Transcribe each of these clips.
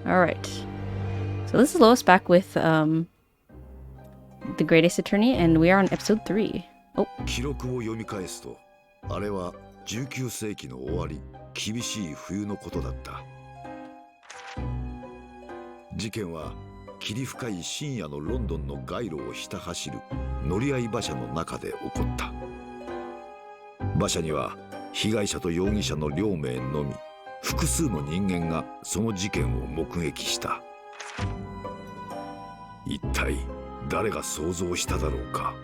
Alright. So this is Lois back with the Great Ace Attorney, and we are on episode 3. Oh. 記録を読み返すと、あれは19世紀の終わり、厳しい冬のことだった。事件は霧深い深夜のロンドンの街路をひた走る乗り合い馬車の中で起こった。馬車には被害者と容疑者の両名のみ、複数の人間がその事件を目撃した。一体誰が想像しただろうか。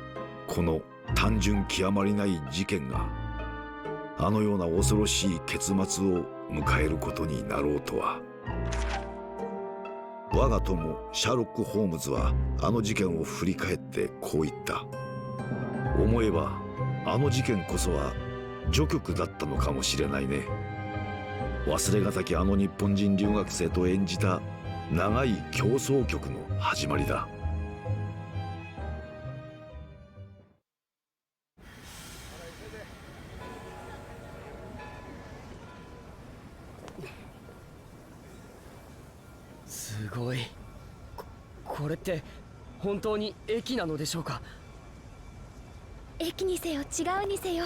この単純極まりない事件があのような恐ろしい結末を迎えることになろうとは。我が友シャーロック・ホームズはあの事件を振り返ってこう言った。思えばあの事件こそは序曲だったのかもしれないね。忘れがたきあの日本人留学生と演じた長い競争曲の始まりだ。すごい。これって本当に駅なのでしょうか。駅にせよ違うにせよ、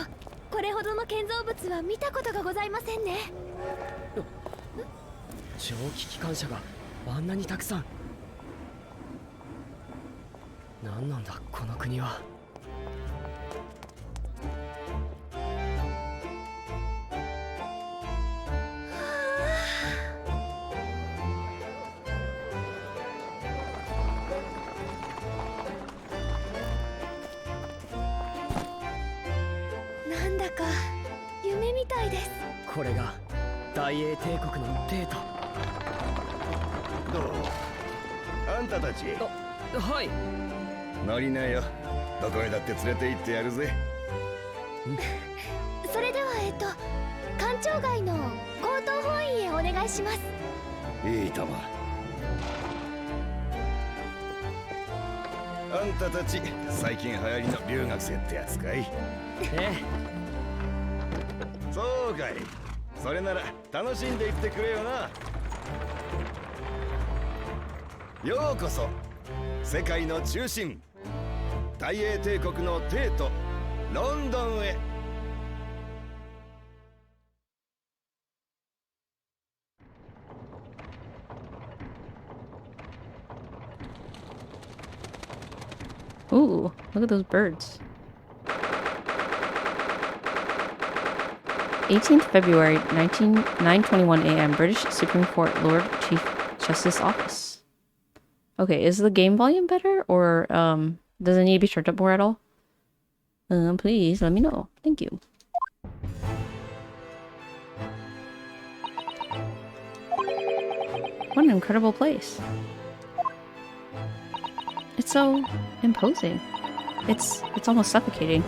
これほどの建造物は見たことがございませんね。蒸気機関車があんなにたくさん。何なんだこの国は。なんだか夢みたいです。これが大英帝国のデータ。どう？あんたたち。はい。乗りなよ。どこへだって連れて行ってやるぜ。それでは官庁街の強盗本院へお願いします。いいとも。あんたたち最近流行りの留学生ってやつかい？そうかい。それなら楽しんでいってくれよな。ようこそ世界の中心、大英帝国の帝都ロンドンへ。Ooh, look at those birds. 18th February 9:21 a.m. British Supreme Court Lord Chief Justice Office. Okay, is the game volume better, or does it need to be turned up more at all? Please let me know. Thank you. What an incredible place. It's so imposing. It's almost suffocating.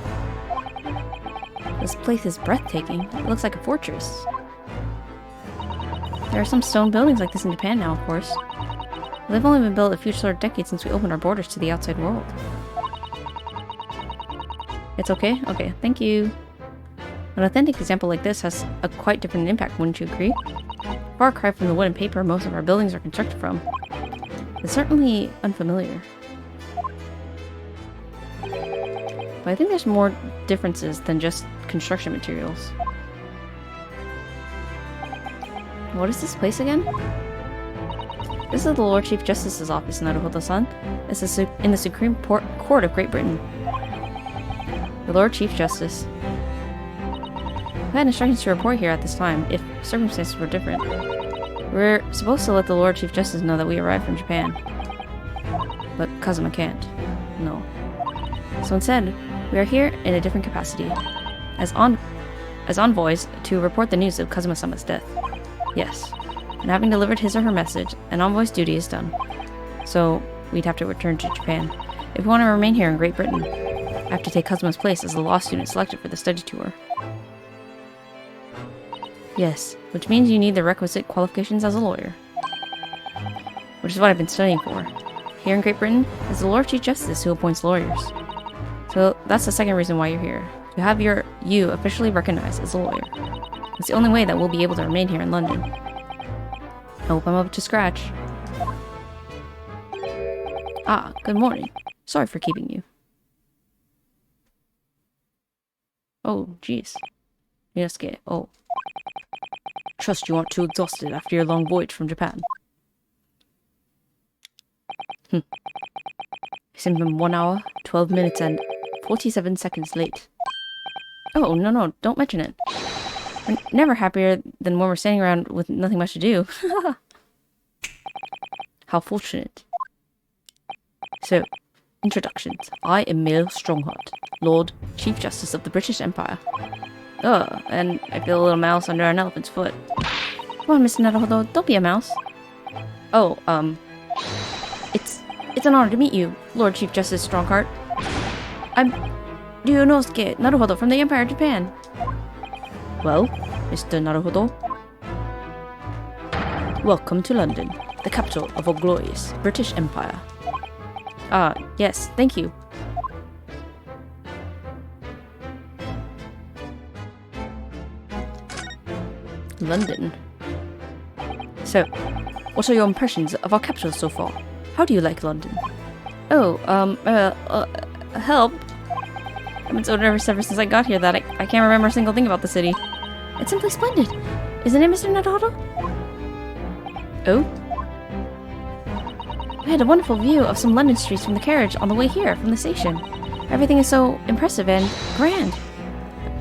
This place is breathtaking. It looks like a fortress. There are some stone buildings like this in Japan now, of course. They've only been built a few short decades since we opened our borders to the outside world. It's okay? Okay, thank you. An authentic example like this has a quite different impact, wouldn't you agree? Far cry from the wood and paper most of our buildings are constructed from. It's certainly unfamiliar. But I think there's more differences than just construction materials. What is this place again? This is the Lord Chief Justice's office, Naruhodo-san. This is in the Supreme Court of Great Britain. The Lord Chief Justice. I had instructions to report here at this time, if circumstances were different. We're supposed to let the Lord Chief Justice know that we arrived from Japan. But Kazuma can't. No. So instead, we are here in a different capacity. As envoys to report the news of Kazuma-sama's death. Yes. And having delivered his or her message, an envoy's duty is done. So, we'd have to return to Japan. If we want to remain here in Great Britain, I have to take Kazuma's place as the law student selected for the study tour. Yes, which means you need the requisite qualifications as a lawyer. Which is what I've been studying for. Here in Great Britain, it's the Lord Chief Justice who appoints lawyers. So that's the second reason why you're here. To have you officially recognized as a lawyer. It's the only way that we'll be able to remain here in London. I hope I'm up to scratch. Ah, good morning. Sorry for keeping you. Oh, jeez. Yosuke, oh. Trust you aren't too exhausted after your long voyage from Japan. You seem to be 1 hour, 12 minutes and 47 seconds late. Oh, no, don't mention it. We're never happier than when we're standing around with nothing much to do. How fortunate. So, introductions. I am Male Strongheart, Lord Chief Justice of the British Empire. Ugh, and I feel a little mouse under an elephant's foot. Come on, Mr. Naruhodo, don't be a mouse. Oh, It's an honor to meet you, Lord Chief Justice Strongheart. I'm Ryunosuke Naruhodo from the Empire of Japan. Well, Mr. Naruhodo. Welcome to London, the capital of a glorious British Empire. Ah, yes, thank you. London. So, what are your impressions of our capital so far? How do you like London? Oh, help. I've been so nervous ever since I got here that I can't remember a single thing about the city. It's simply splendid. Isn't it, Mr. Naruhodo? Oh? I had a wonderful view of some London streets from the carriage on the way here from the station. Everything is so impressive and grand.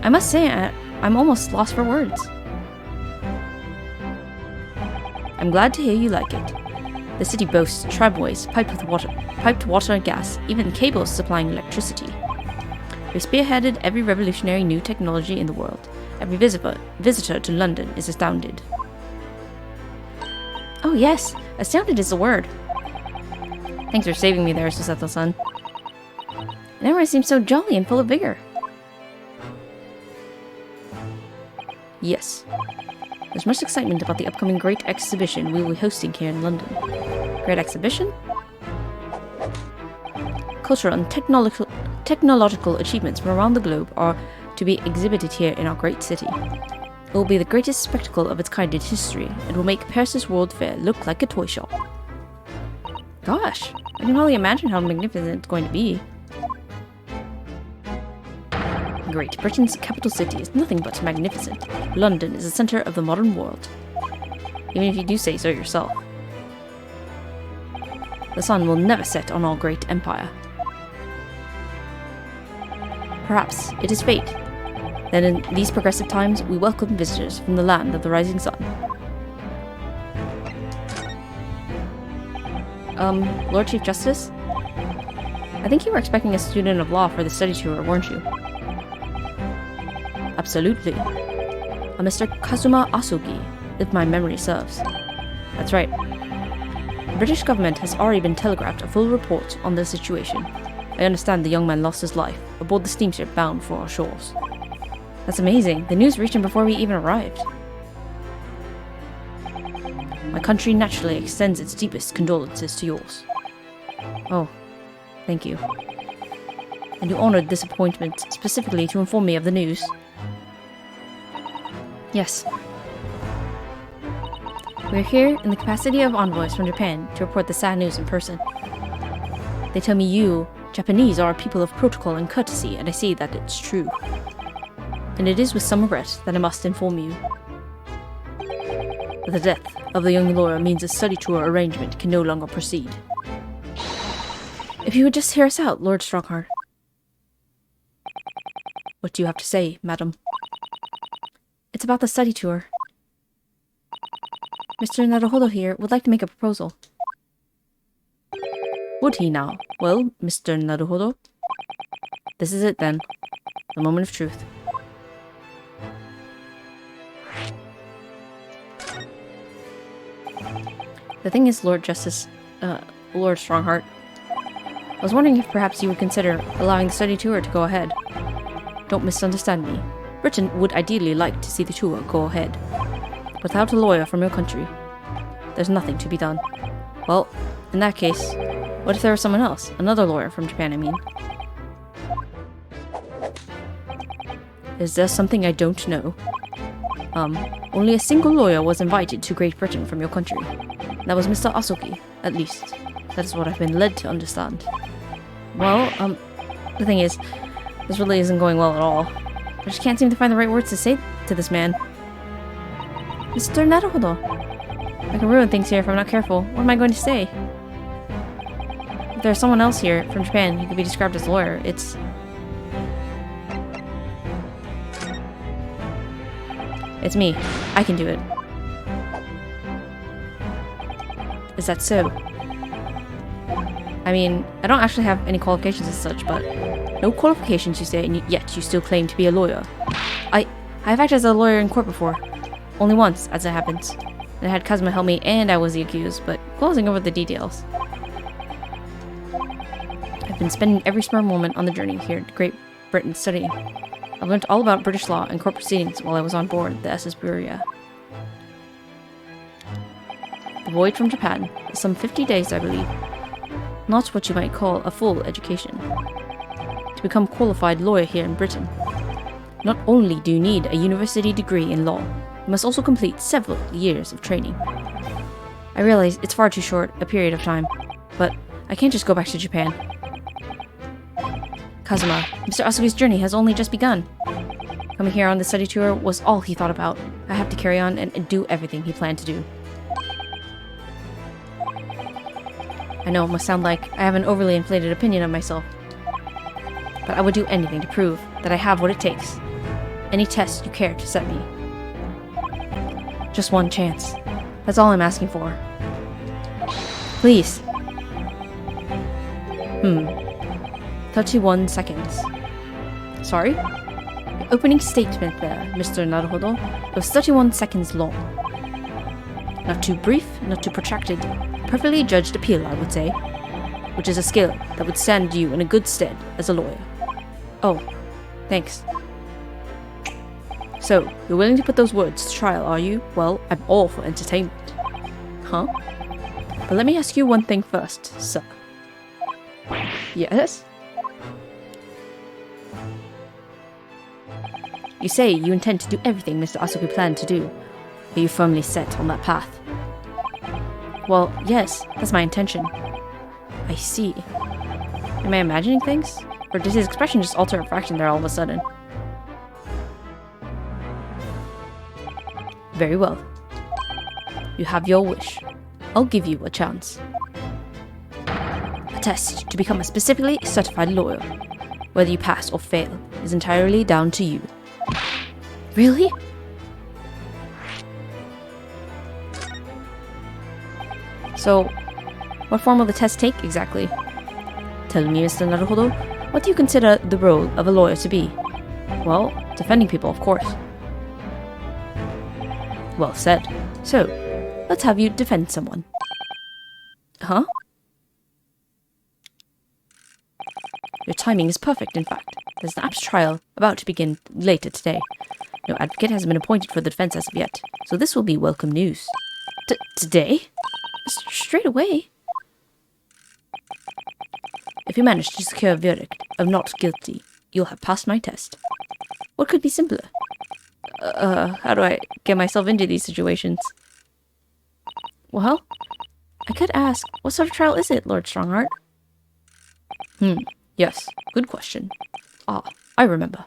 I must say, I'm almost lost for words. I'm glad to hear you like it. The city boasts tramways piped water and gas, even cables supplying electricity. We spearheaded every revolutionary new technology in the world. Every visitor to London is astounded. Oh yes, astounded is the word. Thanks for saving me there, Susato-san. And everyone seems so jolly and full of vigor. Yes. There's much excitement about the upcoming Great Exhibition we will be hosting here in London. Great Exhibition? Cultural and technological achievements from around the globe are to be exhibited here in our great city. It will be the greatest spectacle of its kind in history, and will make Paris's World Fair look like a toy shop. Gosh, I can hardly imagine how magnificent it's going to be. Great Britain's capital city is nothing but magnificent. London is the center of the modern world. Even if you do say so yourself. The sun will never set on our great empire. Perhaps it is fate. Then in these progressive times, we welcome visitors from the land of the rising sun. Lord Chief Justice? I think you were expecting a student of law for the study tour, weren't you? Absolutely. A Mr. Kazuma Asugi, if my memory serves. That's right. The British government has already been telegraphed a full report on the situation. I understand the young man lost his life aboard the steamship bound for our shores. That's amazing. The news reached him before we even arrived. My country naturally extends its deepest condolences to yours. Oh, thank you. And you honored this appointment specifically to inform me of the news. Yes. We're here in the capacity of envoys from Japan to report the sad news in person. They tell me you, Japanese, are a people of protocol and courtesy, and I see that it's true. And it is with some regret that I must inform you. The death of the young lawyer means a study tour arrangement can no longer proceed. If you would just hear us out, Lord Strongheart. What do you have to say, madam? It's about the study tour. Mr. Naruhodo here would like to make a proposal. Would he now? Well, Mr. Naruhodo. This is it then. The moment of truth. The thing is, Lord Strongheart, I was wondering if perhaps you would consider allowing the study tour to go ahead. Don't misunderstand me. Britain would ideally like to see the tour go ahead. Without a lawyer from your country, there's nothing to be done. Well, in that case, what if there was someone else? Another lawyer from Japan, I mean. Is there something I don't know? Only a single lawyer was invited to Great Britain from your country. That was Mr. Asuki, at least. That is what I've been led to understand. Well, the thing is, this really isn't going well at all. I just can't seem to find the right words to say to this man. Mr. Naruhodo. I can ruin things here if I'm not careful. What am I going to say? If there's someone else here from Japan who could be described as a lawyer, it's... It's me. I can do it. Is that so? I mean, I don't actually have any qualifications as such, but... No qualifications, you say, and yet you still claim to be a lawyer. I've acted as a lawyer in court before. Only once, as it happens. And I had Kazuma help me, and I was the accused, but closing over the details. I've been spending every spare moment on the journey here to Great Britain studying. I've learned all about British law and court proceedings while I was on board the SS Buria. The voyage from Japan is some 50 days, I believe. Not what you might call a full education. To become a qualified lawyer here in Britain, not only do you need a university degree in law, you must also complete several years of training. I realize it's far too short a period of time, but I can't just go back to Japan. Kazuma, Mr. Asugi's journey has only just begun. Coming here on the study tour was all he thought about. I have to carry on and do everything he planned to do. I know it must sound like I have an overly inflated opinion of myself, but I would do anything to prove that I have what it takes. Any test you care to set me. Just one chance. That's all I'm asking for. Please. 31 seconds. Sorry? Your opening statement there, Mr. Naruhodo, it was 31 seconds long. Not too brief, not too protracted. Perfectly judged appeal, I would say. Which is a skill that would stand you in a good stead as a lawyer. Oh, thanks. So, you're willing to put those words to trial, are you? Well, I'm all for entertainment. Huh? But let me ask you one thing first, sir. Yes? You say you intend to do everything Mr. Asugi planned to do. Are you firmly set on that path? Well, yes, that's my intention. I see. Am I imagining things? Or did his expression just alter a fraction there all of a sudden? Very well. You have your wish. I'll give you a chance. A test to become a specifically certified lawyer. Whether you pass or fail is entirely down to you. Really? So, what form will the test take exactly? Tell me, Mr. Naruhodo, what do you consider the role of a lawyer to be? Well, defending people, of course. Well said. So, let's have you defend someone. Huh? Your timing is perfect, in fact. There's an apt trial about to begin later today. No advocate has been appointed for the defense as of yet, so this will be welcome news. Today? Straight away? If you manage to secure a verdict of not guilty, you'll have passed my test. What could be simpler? How do I get myself into these situations? Well, I could ask, what sort of trial is it, Lord Strongheart? Yes, good question. Ah, I remember.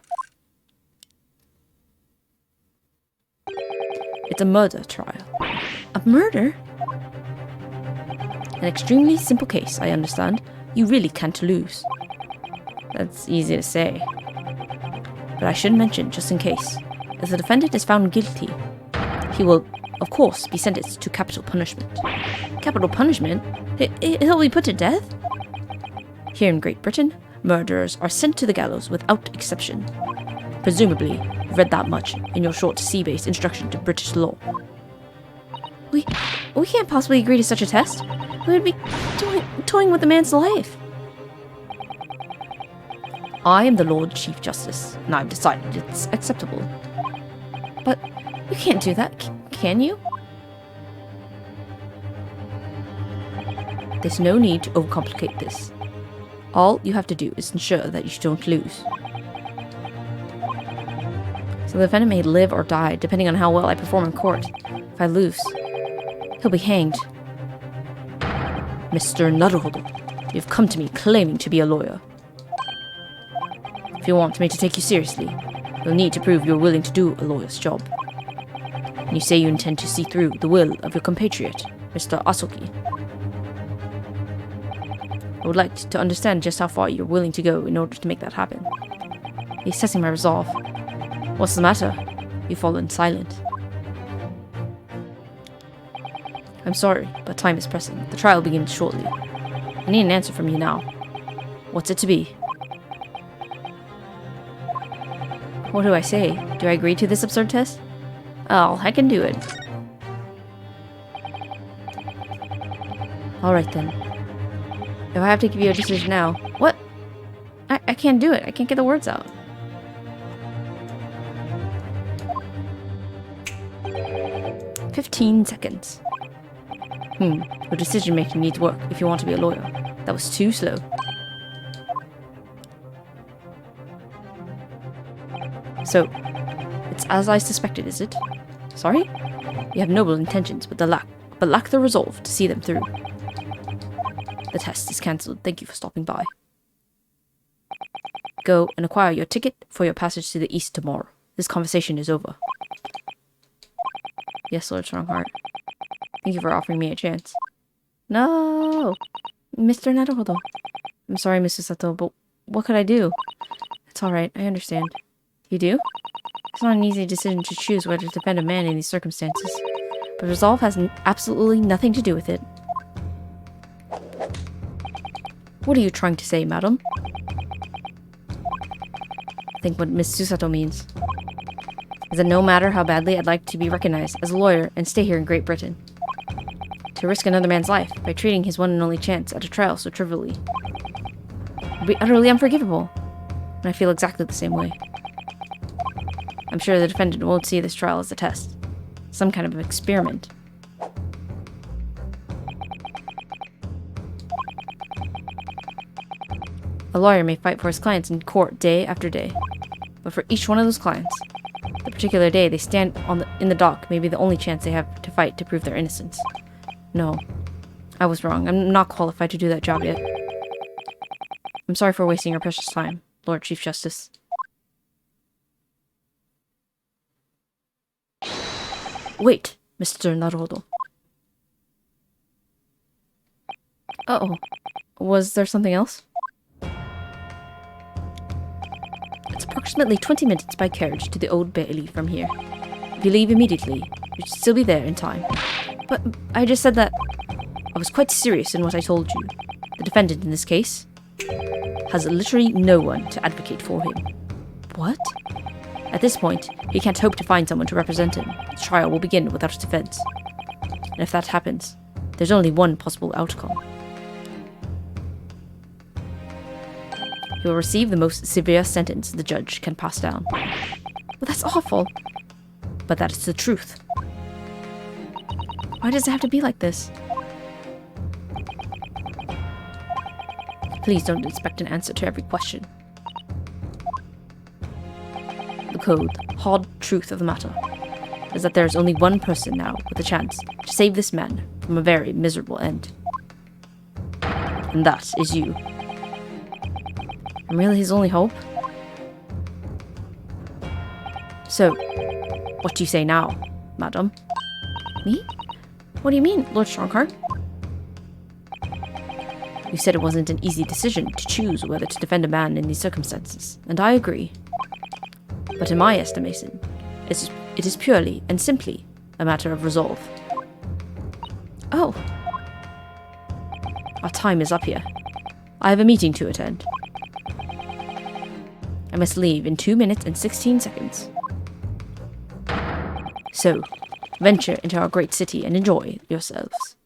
It's a murder trial. A murder? An extremely simple case, I understand. You really can't lose. That's easy to say. But I should mention, just in case, if the defendant is found guilty, he will, of course, be sentenced to capital punishment. Capital punishment? He'll be put to death? Here in Great Britain, murderers are sent to the gallows without exception. Presumably, you've read that much in your short sea-based introduction to British law. We can't possibly agree to such a test. We would be toying with a man's life. I am the Lord Chief Justice, and I've decided it's acceptable. But you can't do that, can you? There's no need to overcomplicate this. All you have to do is ensure that you don't lose. So the defendant may live or die, depending on how well I perform in court. If I lose, he'll be hanged. Mr. Naruhodo, you've come to me claiming to be a lawyer. If you want me to take you seriously, you'll need to prove you're willing to do a lawyer's job. And you say you intend to see through the will of your compatriot, Mr. Asoki. I would like to understand just how far you're willing to go in order to make that happen. He's testing my resolve. What's the matter? You've fallen silent. I'm sorry, but time is pressing. The trial begins shortly. I need an answer from you now. What's it to be? What do I say? Do I agree to this absurd test? Oh, I can do it. Alright then. If I have to give you a decision now... What? I can't do it. I can't get the words out. "15 seconds. Your decision making needs work if you want to be a lawyer. That was too slow. So, it's as I suspected, is it? Sorry? You have noble intentions, but lack the resolve to see them through. The test is cancelled. Thank you for stopping by. Go and acquire your ticket for your passage to the east tomorrow. This conversation is over." Yes, Lord Strongheart. Thank you for offering me a chance. No! Mr. Naruhodo. I'm sorry, Mrs. Sato, but what could I do? It's alright, I understand. You do? It's not an easy decision to choose whether to defend a man in these circumstances, but resolve has absolutely nothing to do with it. What are you trying to say, madam? I think what Miss Susato means is that no matter how badly I'd like to be recognized as a lawyer and stay here in Great Britain, to risk another man's life by treating his one and only chance at a trial so trivially would be utterly unforgivable, and I feel exactly the same way. I'm sure the defendant won't see this trial as a test, some kind of experiment. A lawyer may fight for his clients in court day after day, but for each one of those clients, the particular day they stand in the dock may be the only chance they have to fight to prove their innocence. No, I was wrong. I'm not qualified to do that job yet. I'm sorry for wasting your precious time, Lord Chief Justice. Wait, Mr. Naruhodo. Uh-oh. Was there something else? It's approximately 20 minutes by carriage to the Old Bailey from here. If you leave immediately, you should still be there in time. But I just said that... I was quite serious in what I told you. The defendant in this case has literally no one to advocate for him. What? At this point, he can't hope to find someone to represent him. The trial will begin without a defense. And if that happens, there's only one possible outcome. He will receive the most severe sentence the judge can pass down. But that's awful. But that is the truth. Why does it have to be like this? Please don't expect an answer to every question. The cold, hard truth of the matter is that there is only one person now with a chance to save this man from a very miserable end. And that is you. I'm really his only hope? So, what do you say now, madam? Me? What do you mean, Lord Strongheart? You said it wasn't an easy decision to choose whether to defend a man in these circumstances, and I agree. But in my estimation, it is purely and simply a matter of resolve. Oh. Our time is up here. I have a meeting to attend. I must leave in 2 minutes and 16 seconds. So, venture into our great city and enjoy yourselves.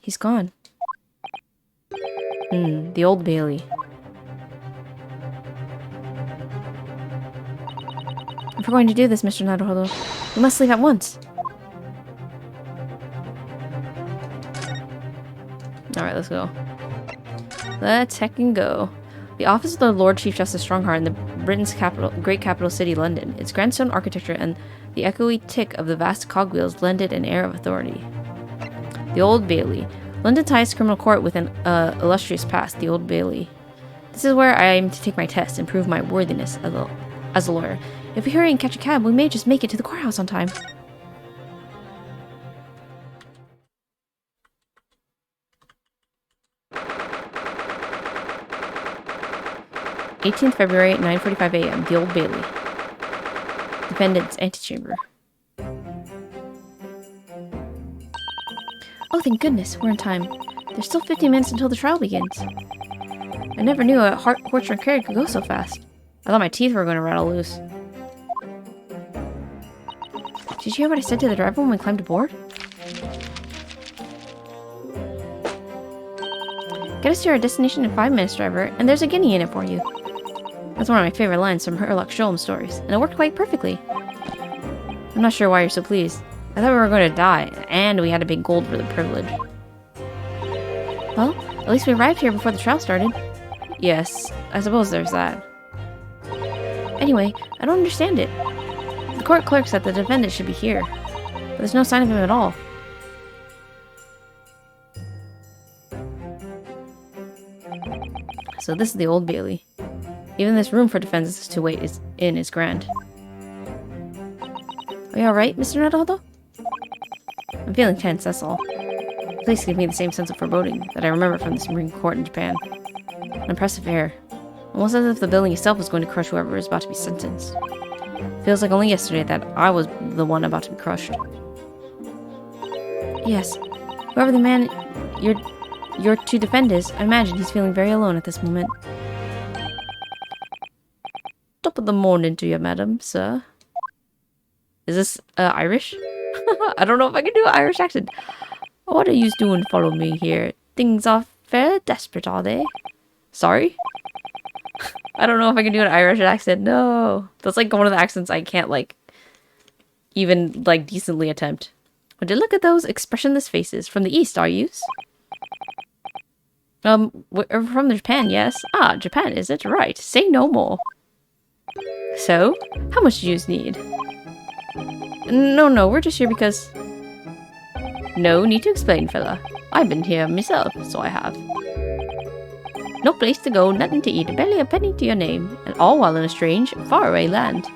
He's gone. The Old Bailey. If we're going to do this, Mr. Naruhodo, we must leave at once. Alright, let's go. Let's heck and go. The office of the Lord Chief Justice Strongheart in the Britain's great capital city, London. Its grandstone architecture and the echoey tick of the vast cogwheels lended an air of authority. The Old Bailey. London's highest criminal court with an illustrious past, the Old Bailey. This is where I aim to take my test and prove my worthiness as a lawyer. If we hurry and catch a cab, we may just make it to the courthouse on time. February 18th, 9:45 a.m. The Old Bailey. Defendant's antechamber. Oh, thank goodness, we're in time. There's still 15 minutes until the trial begins. I never knew a horse-drawn carriage could go so fast. I thought my teeth were going to rattle loose. Did you hear what I said to the driver when we climbed aboard? Get us to our destination in 5 minutes, driver, and there's a guinea in it for you. That's one of my favorite lines from Sherlock Holmes stories, and it worked quite perfectly. I'm not sure why you're so pleased. I thought we were going to die, and we had a big gold for the privilege. Well, at least we arrived here before the trial started. Yes, I suppose there's that. Anyway, I don't understand it. The court clerk said the defendant should be here, but there's no sign of him at all. So this is the Old Bailey. Even this room for defendants to wait is grand. Are you alright, Mr. Naruto? I'm feeling tense, that's all. The place gave me the same sense of foreboding that I remember from the Supreme Court in Japan. An impressive air. Almost as if the building itself was going to crush whoever is about to be sentenced. Feels like only yesterday that I was the one about to be crushed. Yes. Whoever the man you're to defend is, I imagine he's feeling very alone at this moment. Top of the morning to you, madam, sir. Is this Irish? I don't know if I can do an Irish accent. What are you doing follow me here? Things are fairly desperate, are they? Sorry? I don't know if I can do an Irish accent. No. That's like one of the accents I can't even decently attempt. Would you look at those expressionless faces? From the east, are yous? We're from Japan, yes. Ah, Japan, is it? Right. Say no more. So, how much do yous need? No, we're just here because... No need to explain, fella. I've been here myself, so I have. No place to go, nothing to eat, barely a penny to your name, and all while in a strange, faraway land.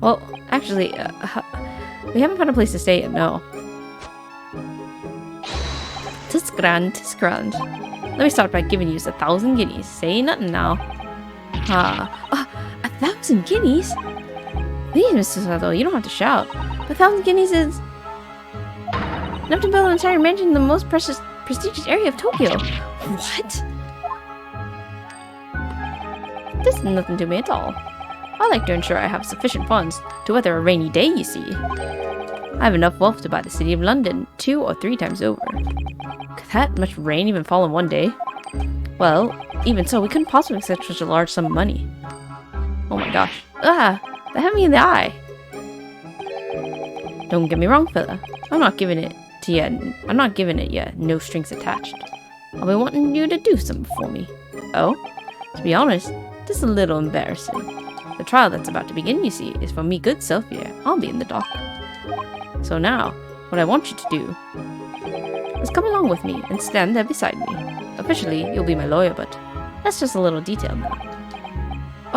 Well, actually, we haven't found a place to stay yet, no. 'Tis grand, 'tis grand. Let me start by giving you 1,000 guineas. Say nothing now. 1,000 guineas? Please, Mr. Sato, you don't have to shout. 1,000 guineas is... enough to build an entire mansion in the most prestigious area of Tokyo. What? This is nothing to me at all. I like to ensure I have sufficient funds to weather a rainy day, you see. I have enough wealth to buy the city of London 2 or 3 times over. Could that much rain even fall in one day? Well, even so, we couldn't possibly accept such a large sum of money. Oh my gosh. Ah! That hit me in the eye! Don't get me wrong, fella. I'm not giving it yet, no strings attached. I'll be wanting you to do something for me. Oh? To be honest, this is a little embarrassing. The trial that's about to begin, you see, is for me good self here. I'll be in the dock. So now, what I want you to do is come along with me and stand there beside me. Officially, you'll be my lawyer, but that's just a little detail now.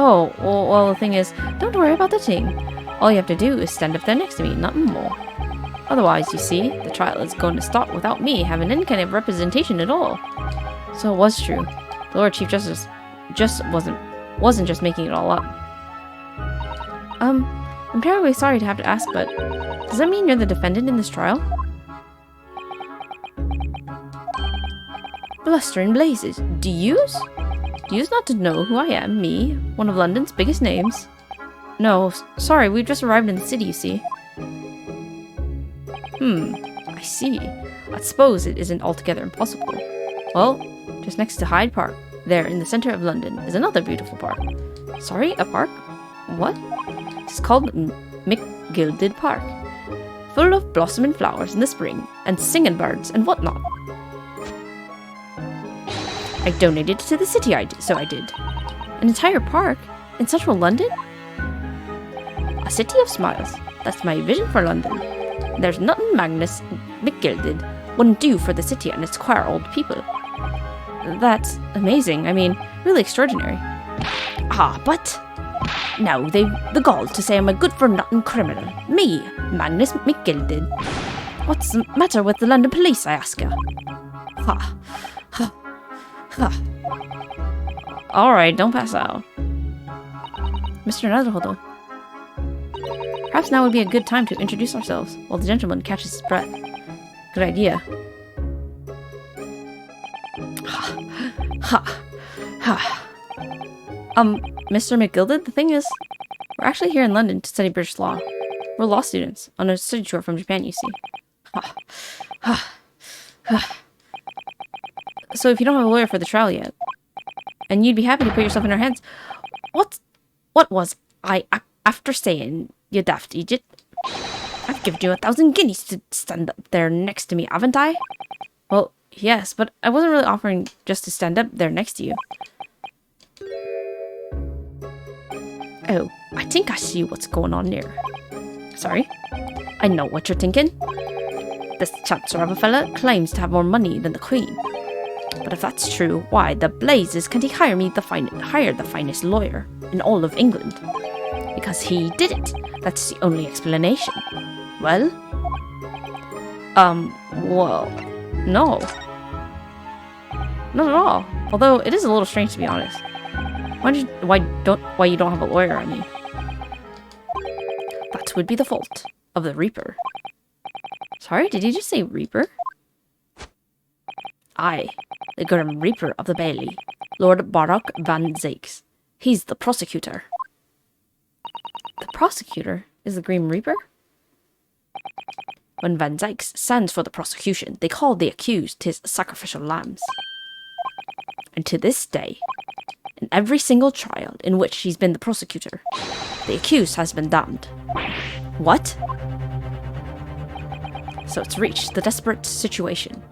Oh, well, the thing is, don't worry about the thing. All you have to do is stand up there next to me, nothing more. Otherwise, you see, the trial is going to start without me having any kind of representation at all. So it was true. The Lord Chief Justice wasn't just making it all up. I'm terribly sorry to have to ask, but does that mean you're the defendant in this trial? Bluster and blazes. Do yous not to know who I am, me, one of London's biggest names? No, sorry, we've just arrived in the city, you see. I see. I suppose it isn't altogether impossible. Well, just next to Hyde Park, there in the center of London, is another beautiful park. Sorry, a park? What? It's called McGilded Park. Full of blossoming flowers in the spring, and singing birds and whatnot. I donated it to the city, so I did. An entire park? In central London? A city of smiles. That's my vision for London. There's nothing Magnus McGilded wouldn't do for the city and its queer old people. That's amazing. I mean, really extraordinary. Ah, but now they've the gall to say I'm a good-for-nothing criminal. Me, Magnus McGilded. What's the matter with the London police, I ask you? Ha. Ha. Ha. Alright, don't pass out. Mr. Netherholdle. Perhaps now would be a good time to introduce ourselves while the gentleman catches his breath. Good idea. Ha. Ha. Mr. McGilded, the thing is, we're actually here in London to study British law. We're law students on a study tour from Japan, you see. Ha. Ha. Ha. So if you don't have a lawyer for the trial yet, and you'd be happy to put yourself in our hands, what was I after saying, you daft idiot? I've given you 1,000 guineas to stand up there next to me, haven't I? Well, yes, but I wasn't really offering just to stand up there next to you. Oh, I think I see what's going on here. Sorry? I know what you're thinking. This Chancellor of a fella claims to have more money than the Queen. But if that's true, why the blazes can't he hire the finest lawyer in all of England? Because he did it. That's the only explanation. Well? Well, no. Not at all. Although it is a little strange, to be honest. Why you don't have a lawyer, I mean. That would be the fault of the Reaper. Sorry, did you just say Reaper? Aye, the Grim Reaper of the Bailey, Lord Barak van Zakes. He's the prosecutor. The prosecutor is the Grim Reaper? When Van Zakes stands for the prosecution, they call the accused his sacrificial lambs. And to this day, in every single trial in which he's been the prosecutor, the accused has been damned. What? So it's reached the desperate situation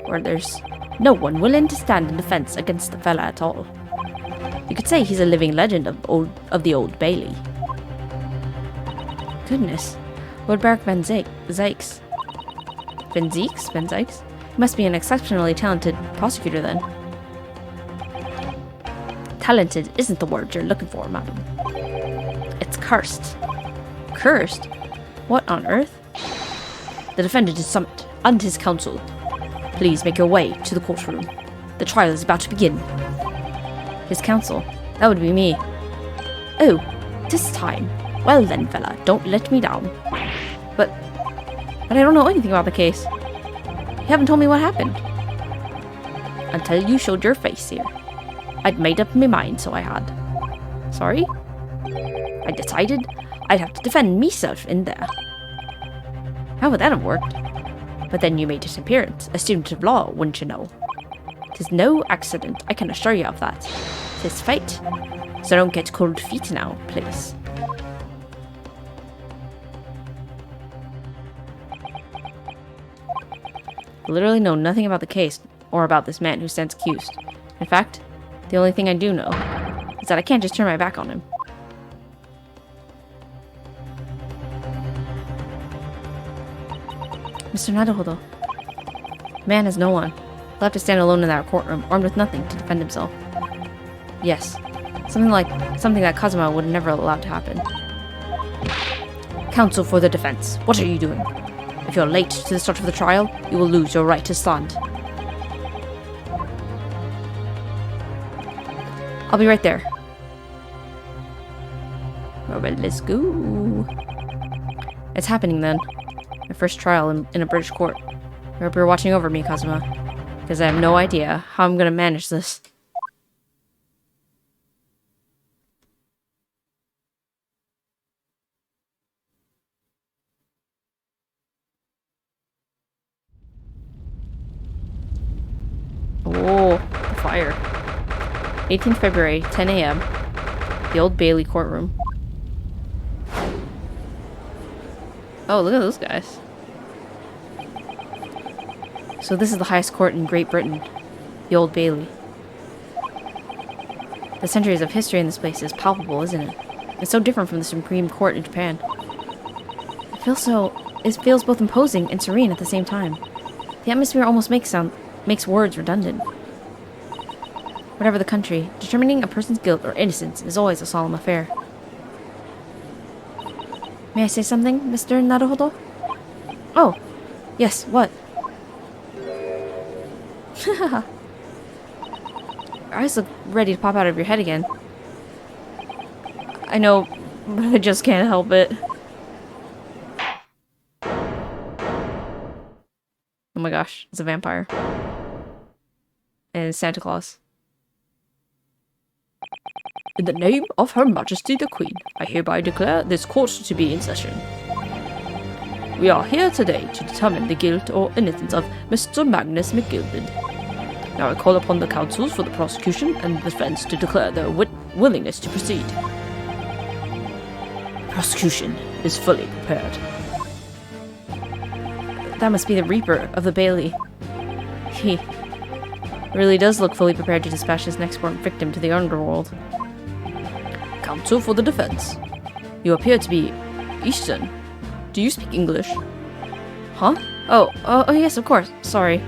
where there's no one willing to stand in defense against the fella at all. You could say he's a living legend of the Old Bailey. Goodness, Lord Barak van Zakes. Van Zakes? He must be an exceptionally talented prosecutor then. Talented isn't the word you're looking for, madam. It's cursed. Cursed? What on earth? The defendant is summoned, and his counsel. Please make your way to the courtroom. The trial is about to begin. His counsel? That would be me. Oh, this time. Well then, fella, don't let me down. But I don't know anything about the case. You haven't told me what happened. Until you showed your face here. I'd made up my mind, so I had. Sorry? I decided I'd have to defend myself in there. How would that have worked? But then you made his appearance, a student of law, wouldn't you know? 'Tis no accident, I can assure you of that. 'Tis fate. So don't get cold feet now, please. Literally know nothing about the case, or about this man who stands accused. In fact, the only thing I do know is that I can't just turn my back on him. Mr. Naruhodo. Man has no one. He'll have to stand alone in that courtroom, armed with nothing to defend himself. Yes. Something that Kazuma would never allow to happen. Counsel for the defense. What are you doing? If you're late to the start of the trial, you will lose your right to stand. I'll be right there. Well, let's go. It's happening then. My first trial in a British court. I hope you're watching over me, Kazuma. Because I have no idea how I'm going to manage this. Oh, the fire. 18th February, 10 a.m. The Old Bailey courtroom. Oh, look at those guys. So this is the highest court in Great Britain. The Old Bailey. The centuries of history in this place is palpable, isn't it? It's so different from the Supreme Court in Japan. It feels both imposing and serene at the same time. The atmosphere almost makes words redundant. Whatever the country, determining a person's guilt or innocence is always a solemn affair. May I say something, Mr. Naruhodo? Oh, yes, what? Your eyes look ready to pop out of your head again. I know, but I just can't help it. Oh my gosh, it's a vampire. And Santa Claus. In the name of Her Majesty the Queen, I hereby declare this court to be in session. We are here today to determine the guilt or innocence of Mr. Magnus McGilded. Now I call upon the counsels for the prosecution and the defense to declare their willingness to proceed. The prosecution is fully prepared. That must be the Reaper of the Bailey. He really does look fully prepared to dispatch his next born victim to the underworld. Counsel for the defense. You appear to be Eastern. Do you speak English? Huh? Oh, yes, of course. Sorry.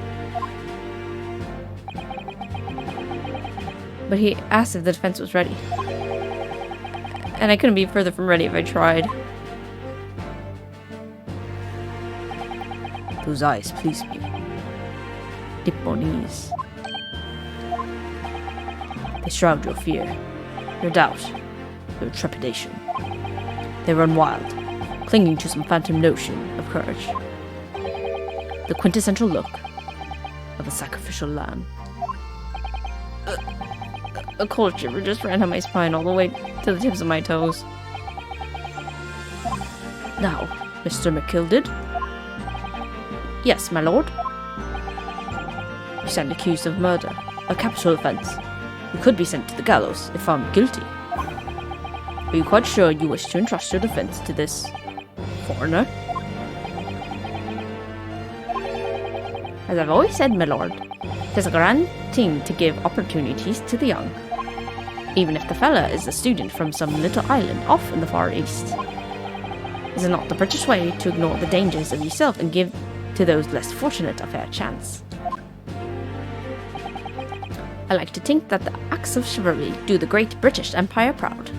But he asked if the defense was ready. And I couldn't be further from ready if I tried. Those eyes please me. Dipponese. They shroud your fear, your doubt, your trepidation. They run wild, clinging to some phantom notion of courage. The quintessential look of a sacrificial lamb. A cold shiver just ran down my spine all the way to the tips of my toes. Now, Mr. McKilded. Yes, my lord. You stand accused of murder, a capital offense. You could be sent to the gallows if found guilty. Are you quite sure you wish to entrust your defense to this foreigner? As I've always said, my lord, it is a grand thing to give opportunities to the young, even if the fella is a student from some little island off in the Far East. Is it not the British way to ignore the dangers of yourself and give to those less fortunate a fair chance? I like to think that the acts of chivalry do the great British Empire proud.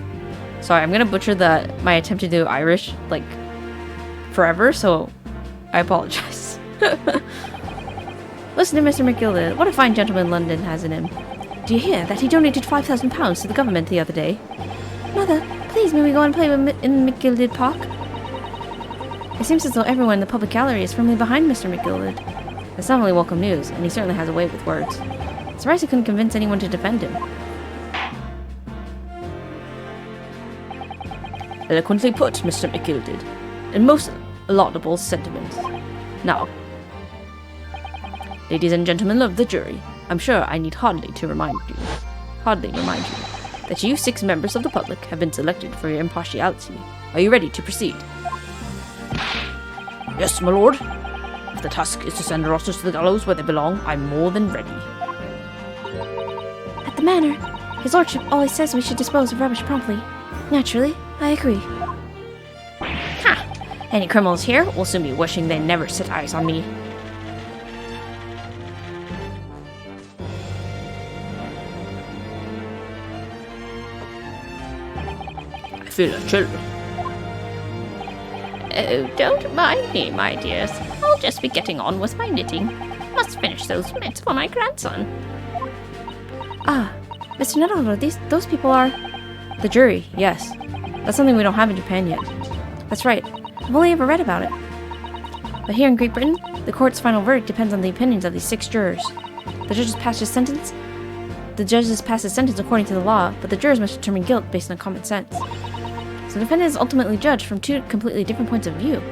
Sorry, I'm gonna butcher my attempt to do Irish, like, forever, so I apologize. Listen to Mr. McGilded. What a fine gentleman London has in him. Do you hear that he donated £5,000 to the government the other day? Mother, please may we go and play in McGilded Park? It seems as though everyone in the public gallery is firmly behind Mr. McGilded. That's not only welcome news, and he certainly has a way with words. Surprised he couldn't convince anyone to defend him. Eloquently put, Mr. McGilded, in most laudable sentiments. Now, ladies and gentlemen of the jury, I'm sure I need hardly remind you that you 6 members of the public have been selected for your impartiality. Are you ready to proceed? Yes, my lord. If the task is to send rosters to the gallows where they belong, I'm more than ready. At the manor, his lordship always says we should dispose of rubbish promptly. Naturally, I agree. Ha! Any criminals here will soon be wishing they never set eyes on me. I feel a chill. Oh, don't mind me, my dears. I'll just be getting on with my knitting. Must finish those mitts for my grandson. Ah, Mr. Naruto, those people are... The jury, yes. That's something we don't have in Japan yet. That's right. I've only ever read about it. But here in Great Britain, the court's final verdict depends on the opinions of these 6 jurors. The judges pass his sentence according to the law, but the jurors must determine guilt based on common sense. So the defendant is ultimately judged from 2 completely different points of view.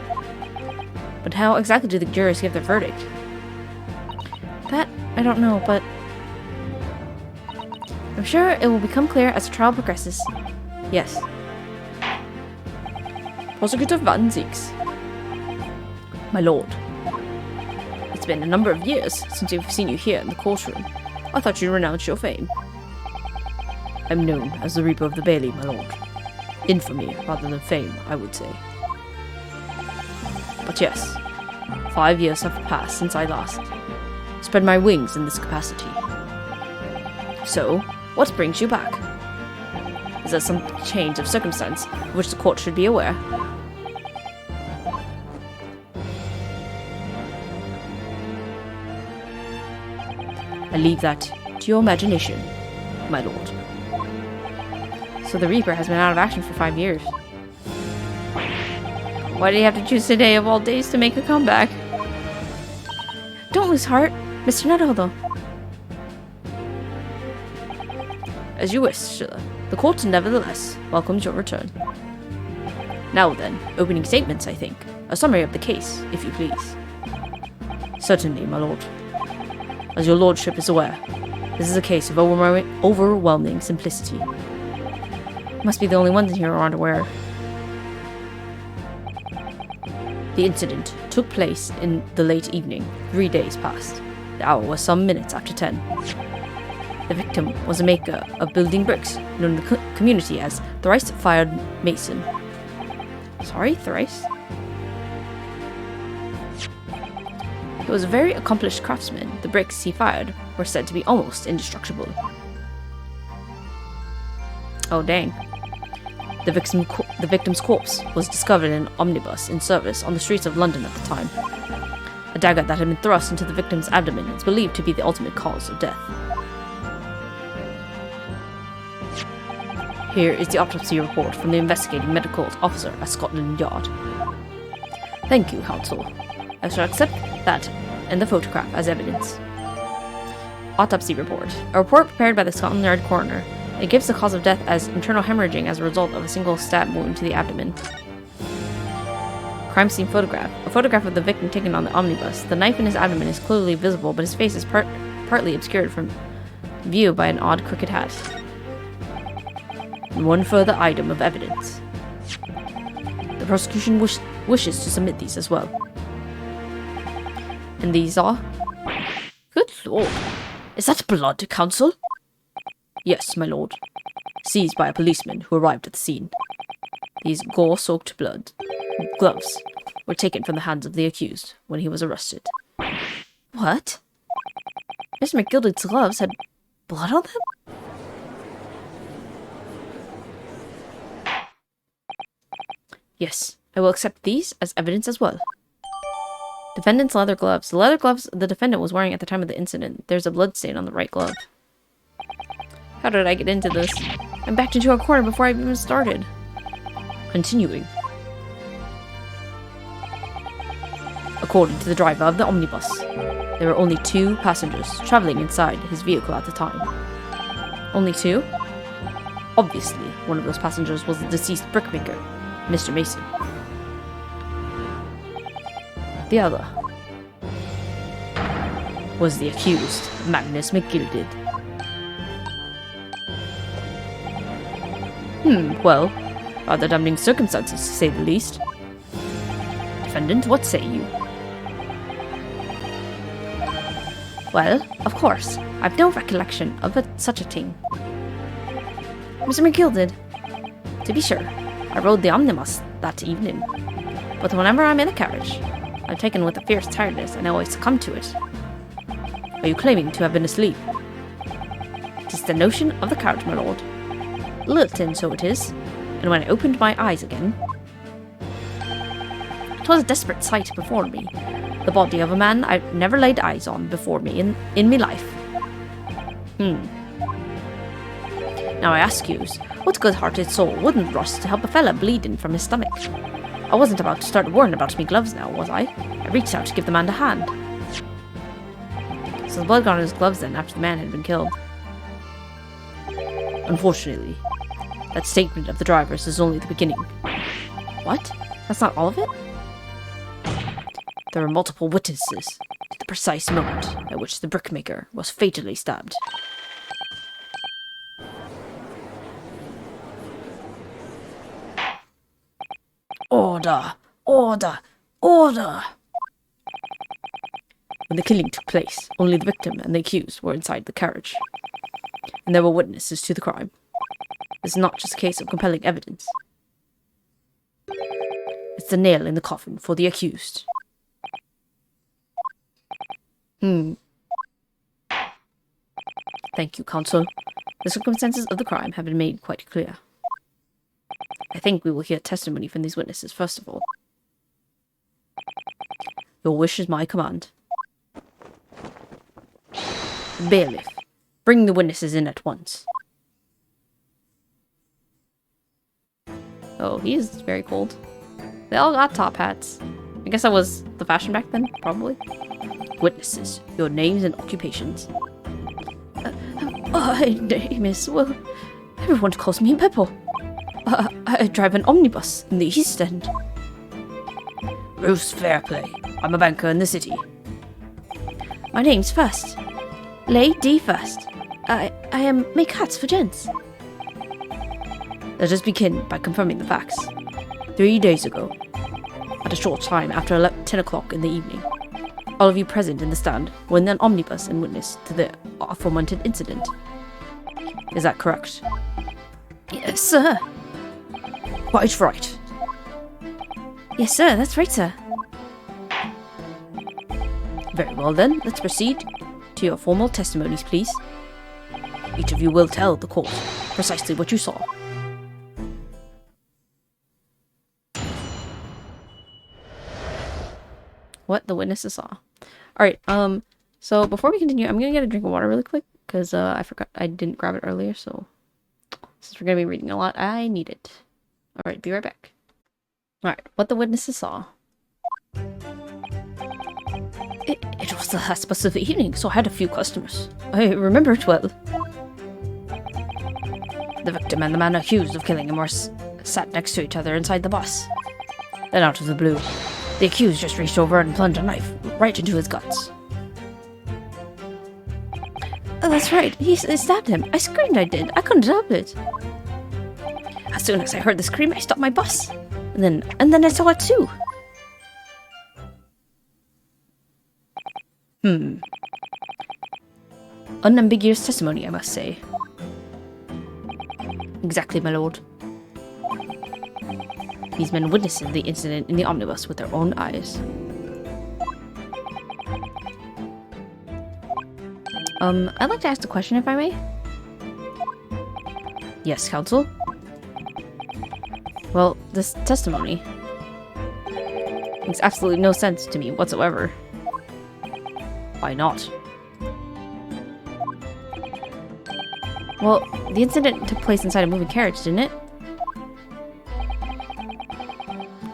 But how exactly do the jurors give their verdict? That, I don't know, but I'm sure it will become clear as the trial progresses. Yes. Prosecutor Van Zieks. My lord, it's been a number of years since we've seen you here in the courtroom. I thought you'd renounce your fame. I'm known as the Reaper of the Bailey, my lord. Infamy rather than fame, I would say. But yes, 5 years have passed since I last spread my wings in this capacity. So, what brings you back? Is there some change of circumstance of which the court should be aware? I leave that to your imagination, my lord. So the Reaper has been out of action for 5 years. Why did he have to choose today of all days to make a comeback? Don't lose heart, Mr. Naruhodo. As you wish, Sheila. The court nevertheless welcomes your return. Now then, opening statements, I think. A summary of the case, if you please. Certainly, my lord. As your lordship is aware, this is a case of overwhelming simplicity. Must be the only ones in here who aren't aware. The incident took place in the late evening, 3 days past. The hour was some minutes after 10. The victim was a maker of building bricks, known in the community as thrice-fired mason. Sorry, thrice? He was a very accomplished craftsman. The bricks he fired were said to be almost indestructible. Oh, dang. The victim's corpse was discovered in an omnibus in service on the streets of London at the time. A dagger that had been thrust into the victim's abdomen is believed to be the ultimate cause of death. Here is the autopsy report from the investigating medical officer at Scotland Yard. Thank you, counsel. I shall accept that and the photograph as evidence. Autopsy report. A report prepared by the Scotland Yard coroner. It gives the cause of death as internal hemorrhaging as a result of a single stab wound to the abdomen. Crime scene photograph. A photograph of the victim taken on the omnibus. The knife in his abdomen is clearly visible, but his face is partly obscured from view by an odd crooked hat. And one further item of evidence. The prosecution wishes to submit these as well. And these are? Good lord. Is that blood, counsel? Yes, my lord. Seized by a policeman who arrived at the scene. These gore-soaked gloves were taken from the hands of the accused when he was arrested. What? Mr. McGilded's gloves had blood on them? Yes, I will accept these as evidence as well. Defendant's leather gloves. The leather gloves the defendant was wearing at the time of the incident. There's a blood stain on the right glove. How did I get into this? I'm backed into a corner before I've even started. Continuing. According to the driver of the omnibus, there were only 2 passengers travelling inside his vehicle at the time. Only 2? Obviously, one of those passengers was the deceased brickmaker, Mr. Mason. The other was the accused, Magnus McGilded. Well, rather damning circumstances, to say the least. Defendant, what say you? Well, of course, I've no recollection of such a thing. Mr. McGilded, to be sure, I rode the omnibus that evening, but whenever I'm in a carriage, I'm taken with a fierce tiredness and I always succumb to it. Are you claiming to have been asleep? 'Tis the notion of the carriage, my lord. Littleton, so it is, and when I opened my eyes again, 'twas a desperate sight before me, the body of a man I've never laid eyes on before me in me life. Now I ask yous, what good-hearted soul wouldn't rush to help a fella bleeding from his stomach? I wasn't about to start worrying about me gloves now, was I? I reached out to give the man a hand. So the blood got on his gloves then after the man had been killed. Unfortunately, that statement of the driver's is only the beginning. What? That's not all of it? There are multiple witnesses to the precise moment at which the brickmaker was fatally stabbed. Order! Order! Order! When the killing took place, only the victim and the accused were inside the carriage, and there were witnesses to the crime. This is not just a case of compelling evidence. It's the nail in the coffin for the accused. Thank you, counsel. The circumstances of the crime have been made quite clear. I think we will hear testimony from these witnesses first of all. Your wish is my command. Bailiff, bring the witnesses in at once. Oh, he is very cold. They all got top hats. I guess that was the fashion back then, probably. Witnesses, your names and occupations. My name is, well, everyone calls me Pepple. I drive an omnibus in the East End. Bruce Fairplay. I'm a banker in the city. My name's First. Lady First. I make hats for gents. Let us begin by confirming the facts. 3 days ago, at a short time after 10 o'clock in the evening, all of you present in the stand were in an omnibus and witness to the aforementioned incident. Is that correct? Yes, sir. Quite right. Yes, sir, that's right, sir. Very well then, let's proceed to your formal testimonies, please. Each of you will tell the court precisely what you saw. What the witnesses saw. Alright, so before we continue, I'm gonna get a drink of water really quick, because I forgot I didn't grab it earlier, so since we're gonna be reading a lot, I need it. Alright, be right back. Alright, what the witnesses saw. It was the last bus of the evening, so I had a few customers. I remember it well. The victim and the man accused of killing him were sat next to each other inside the bus. Then out of the blue, the accused just reached over and plunged a knife right into his guts. Oh, that's right. He stabbed him. I screamed, I did. I couldn't help it. As soon as I heard the scream, I stopped my bus. And then I saw it too. Unambiguous testimony, I must say. Exactly, my lord. These men witnessed the incident in the omnibus with their own eyes. I'd like to ask a question, if I may. Yes, counsel? Well, this testimony makes absolutely no sense to me whatsoever. Why not? Well, the incident took place inside a moving carriage, didn't it?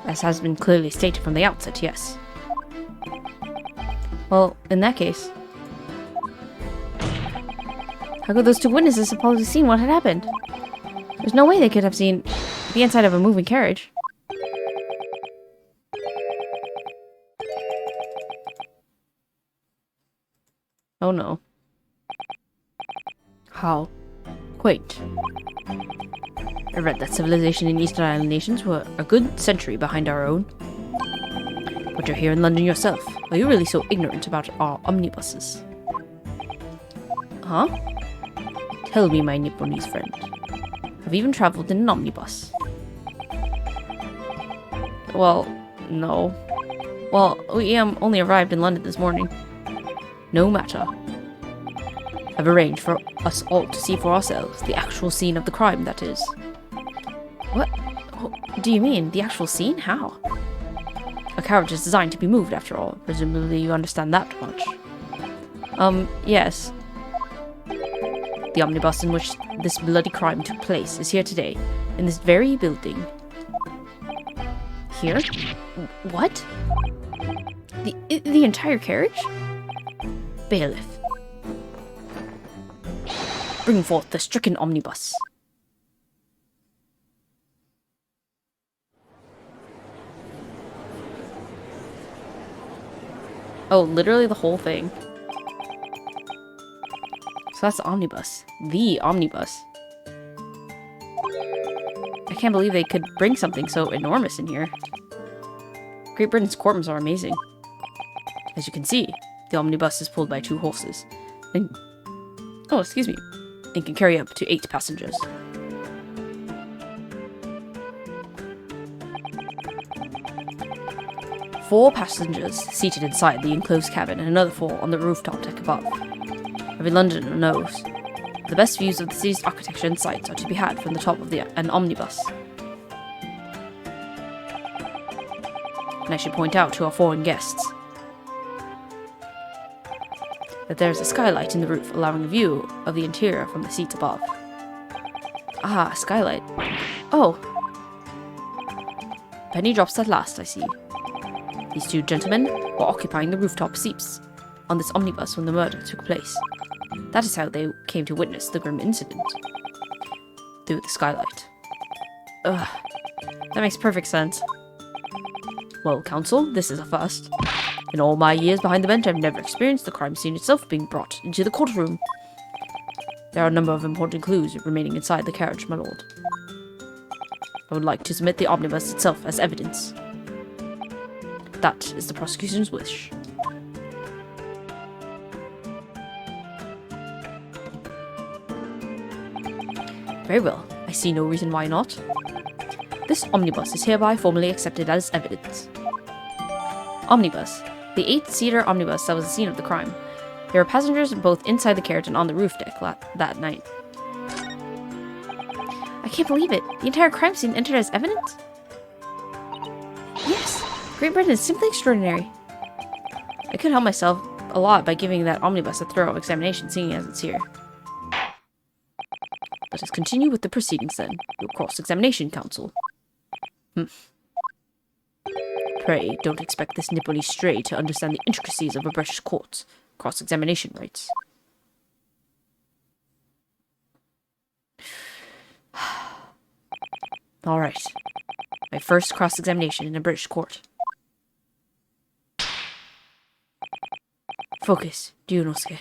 As has been clearly stated from the outset, yes. Well, in that case, how could those two witnesses have supposedly seen what had happened? There's no way they could have seen the inside of a moving carriage. Oh no. How? Quaint. I read that civilization in Eastern Island nations were a good century behind our own. But you're here in London yourself. Are you really so ignorant about our omnibuses? Huh? Tell me, my Nipponese friend. Have you even travelled in an omnibus? Well, no. Well, we only arrived in London this morning. No matter. I've arranged for us all to see for ourselves the actual scene of the crime, that is. What do you mean? The actual scene? How? A carriage is designed to be moved, after all. Presumably you understand that much. Yes. The omnibus in which this bloody crime took place is here today, in this very building. Here? What? The entire carriage? Bailiff, bring forth the stricken omnibus. Oh, literally the whole thing. So that's the omnibus. The omnibus. I can't believe they could bring something so enormous in here. Great Britain's courtrooms are amazing. As you can see, the omnibus is pulled by 2 horses. Oh, excuse me. And can carry up to 8 passengers. 4 passengers seated inside the enclosed cabin and another 4 on the rooftop deck above. Every Londoner knows the best views of the city's architecture and sights are to be had from the top of an omnibus. And I should point out to our foreign guests that there is a skylight in the roof allowing a view of the interior from the seats above. Ah, skylight. Oh. Penny drops at last, I see. These 2 gentlemen were occupying the rooftop seats on this omnibus when the murder took place. That is how they came to witness the grim incident. Through the skylight. Ugh. That makes perfect sense. Well, counsel, this is a first. In all my years behind the bench, I've never experienced the crime scene itself being brought into the courtroom. There are a number of important clues remaining inside the carriage, my lord. I would like to submit the omnibus itself as evidence. That is the prosecution's wish. Very well. I see no reason why not. This omnibus is hereby formally accepted as evidence. Omnibus. The 8-seater omnibus that was the scene of the crime. There were passengers both inside the carriage and on the roof deck that night. I can't believe it. The entire crime scene entered as evidence? Yes. Great Britain is simply extraordinary. I could help myself a lot by giving that omnibus a thorough examination, seeing as it's here. Let us continue with the proceedings then. Your cross-examination, counsel. Pray, don't expect this nippony stray to understand the intricacies of a British court's cross-examination rights. Alright. My first cross-examination in a British court. Focus, Ryunosuke.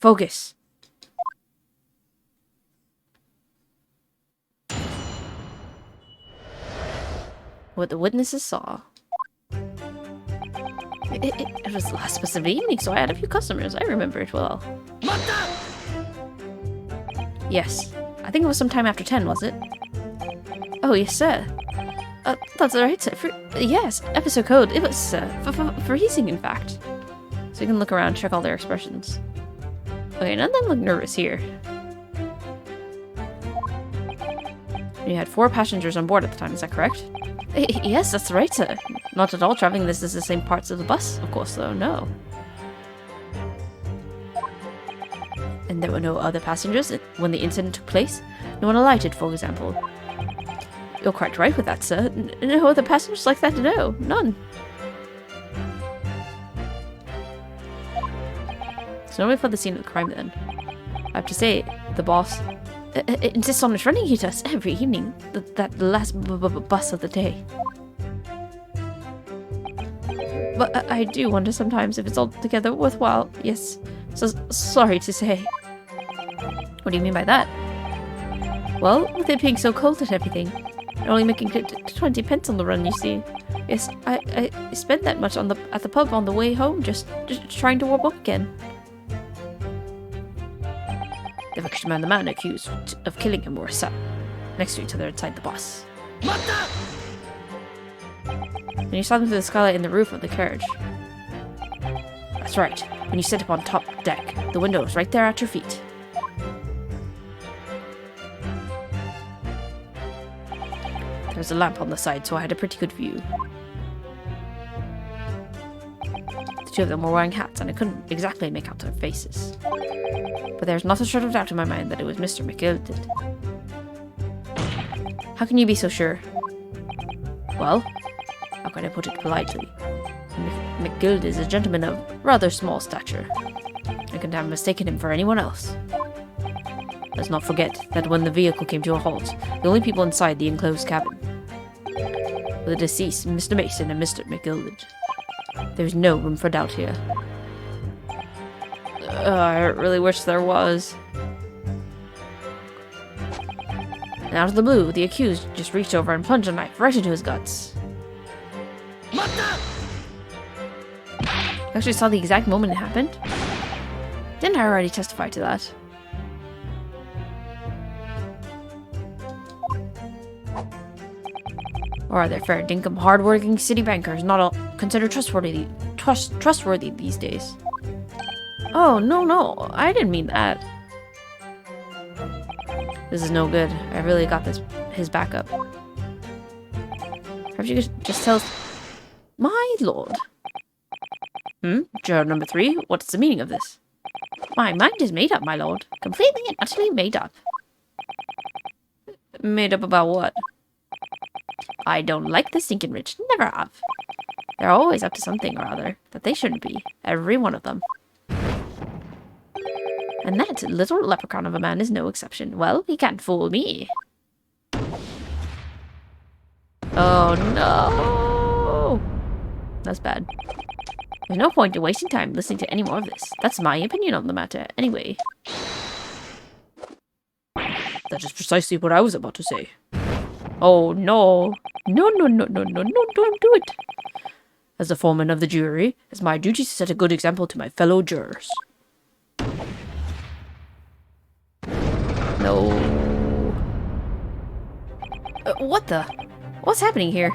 Focus! What the witnesses saw. It was the last bus of the evening, so I had a few customers. I remember it well. Yes. I think it was sometime after 10, was it? Oh, yes, sir. That's alright, sir. Yes, episode code. It was, freezing, in fact. So you can look around, check all their expressions. Okay, none of them look nervous here. You had 4 passengers on board at the time, is that correct? Yes, that's right, sir. Not at all traveling this is the same parts of the bus, of course, though, no. And there were no other passengers when the incident took place? No one alighted, for example? You're quite right with that, sir. No other passengers like that, no. None. So normally for the scene of the crime, then. I have to say, the boss insists on running to us every evening. That last bus of the day. But I do wonder sometimes if it's altogether worthwhile. Yes. So sorry to say. What do you mean by that? Well, with it being so cold and everything, and only making 20 pence on the run, you see. Yes, I spent that much at the pub on the way home, just trying to warm up again. The victim and the man accused of killing him were sat next to each other inside the bus. And you saw them through the skylight in the roof of the carriage. That's right. When you sit up on top deck, the window is right there at your feet. There was a lamp on the side, so I had a pretty good view. The 2 of them were wearing hats, and I couldn't exactly make out their faces. But there's not a shred of doubt in my mind that it was Mr. McGilden. How can you be so sure? Well, how can I put it politely? McGild is a gentleman of rather small stature. I couldn't have mistaken him for anyone else. Let's not forget that when the vehicle came to a halt, the only people inside the enclosed cabin were the deceased Mr. Mason and Mr. McGilden. There's no room for doubt here. I really wish there was. And out of the blue, the accused just reached over and plunged a knife right into his guts. I actually saw the exact moment it happened. Didn't I already testify to that? Or are there fair dinkum hard-working city bankers not all considered trustworthy these days. Oh, no, I didn't mean that. This is no good. I really got his backup. Perhaps you could just tell us... My lord. Juror number 3, what's the meaning of this? My mind is made up, my lord. Completely and utterly made up. Made up about what? I don't like the stinking rich. Never have. They're always up to something or other that they shouldn't be. Every one of them. And that little leprechaun of a man is no exception. Well, he can't fool me. Oh no! That's bad. There's no point in wasting time listening to any more of this. That's my opinion on the matter, anyway. That is precisely what I was about to say. Oh no. No, don't do it. As the foreman of the jury, it's my duty to set a good example to my fellow jurors. No. What the? What's happening here?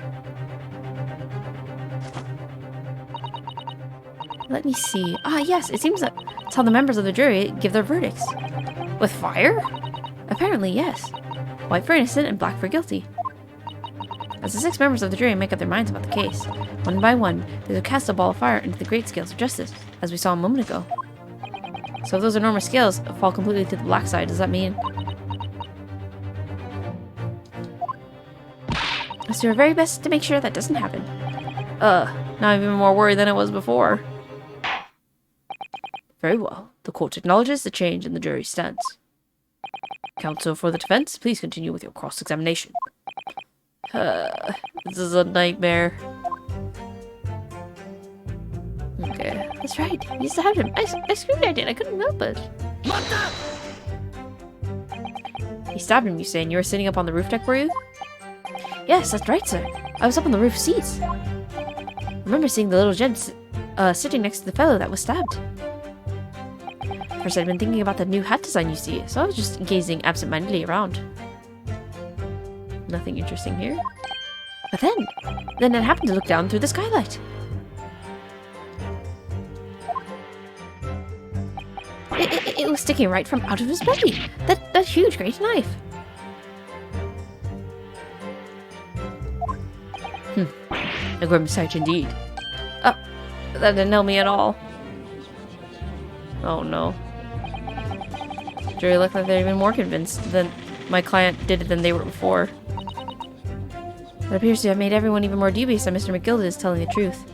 Let me see. Ah, yes, it seems that's how the members of the jury give their verdicts. With fire? Apparently, yes. White for innocent and black for guilty. As the 6 members of the jury make up their minds about the case, one by one, they will cast a ball of fire into the great scales of justice, as we saw a moment ago. So if those enormous scales fall completely to the black side, does that mean... Let's do our very best to make sure that doesn't happen. Now I'm even more worried than I was before. Very well. The court acknowledges the change in the jury's stance. Counsel for the defense, please continue with your cross-examination. This is a nightmare. Okay. That's right. You stabbed him. I screamed at it. I couldn't help it. He stabbed him, you say, and you were sitting up on the roof deck, were you? Yes, that's right, sir. I was up on the roof seats. I remember seeing the little gent sitting next to the fellow that was stabbed. First, I'd been thinking about the new hat design you see, so I was just gazing absent-mindedly around. Nothing interesting here. But then I happened to look down through the skylight. It was sticking right from out of his belly. That huge great knife. A grim sight indeed. Oh, that didn't help me at all. Oh no. Jury looked like they're even more convinced than my client did than they were before. It appears to have made everyone even more dubious that Mr. McGilda is telling the truth.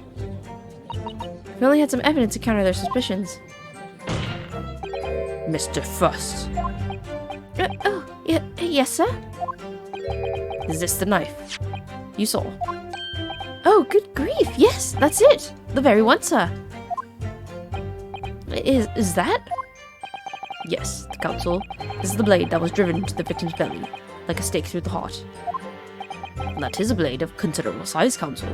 We only had some evidence to counter their suspicions. Mr. Fuss. Yes, sir? Is this the knife you saw? Oh, good grief, yes, that's it. The very one, sir. Is that? Yes, the counsel. This is the blade that was driven into the victim's belly, like a stake through the heart. That is a blade of considerable size, counsel.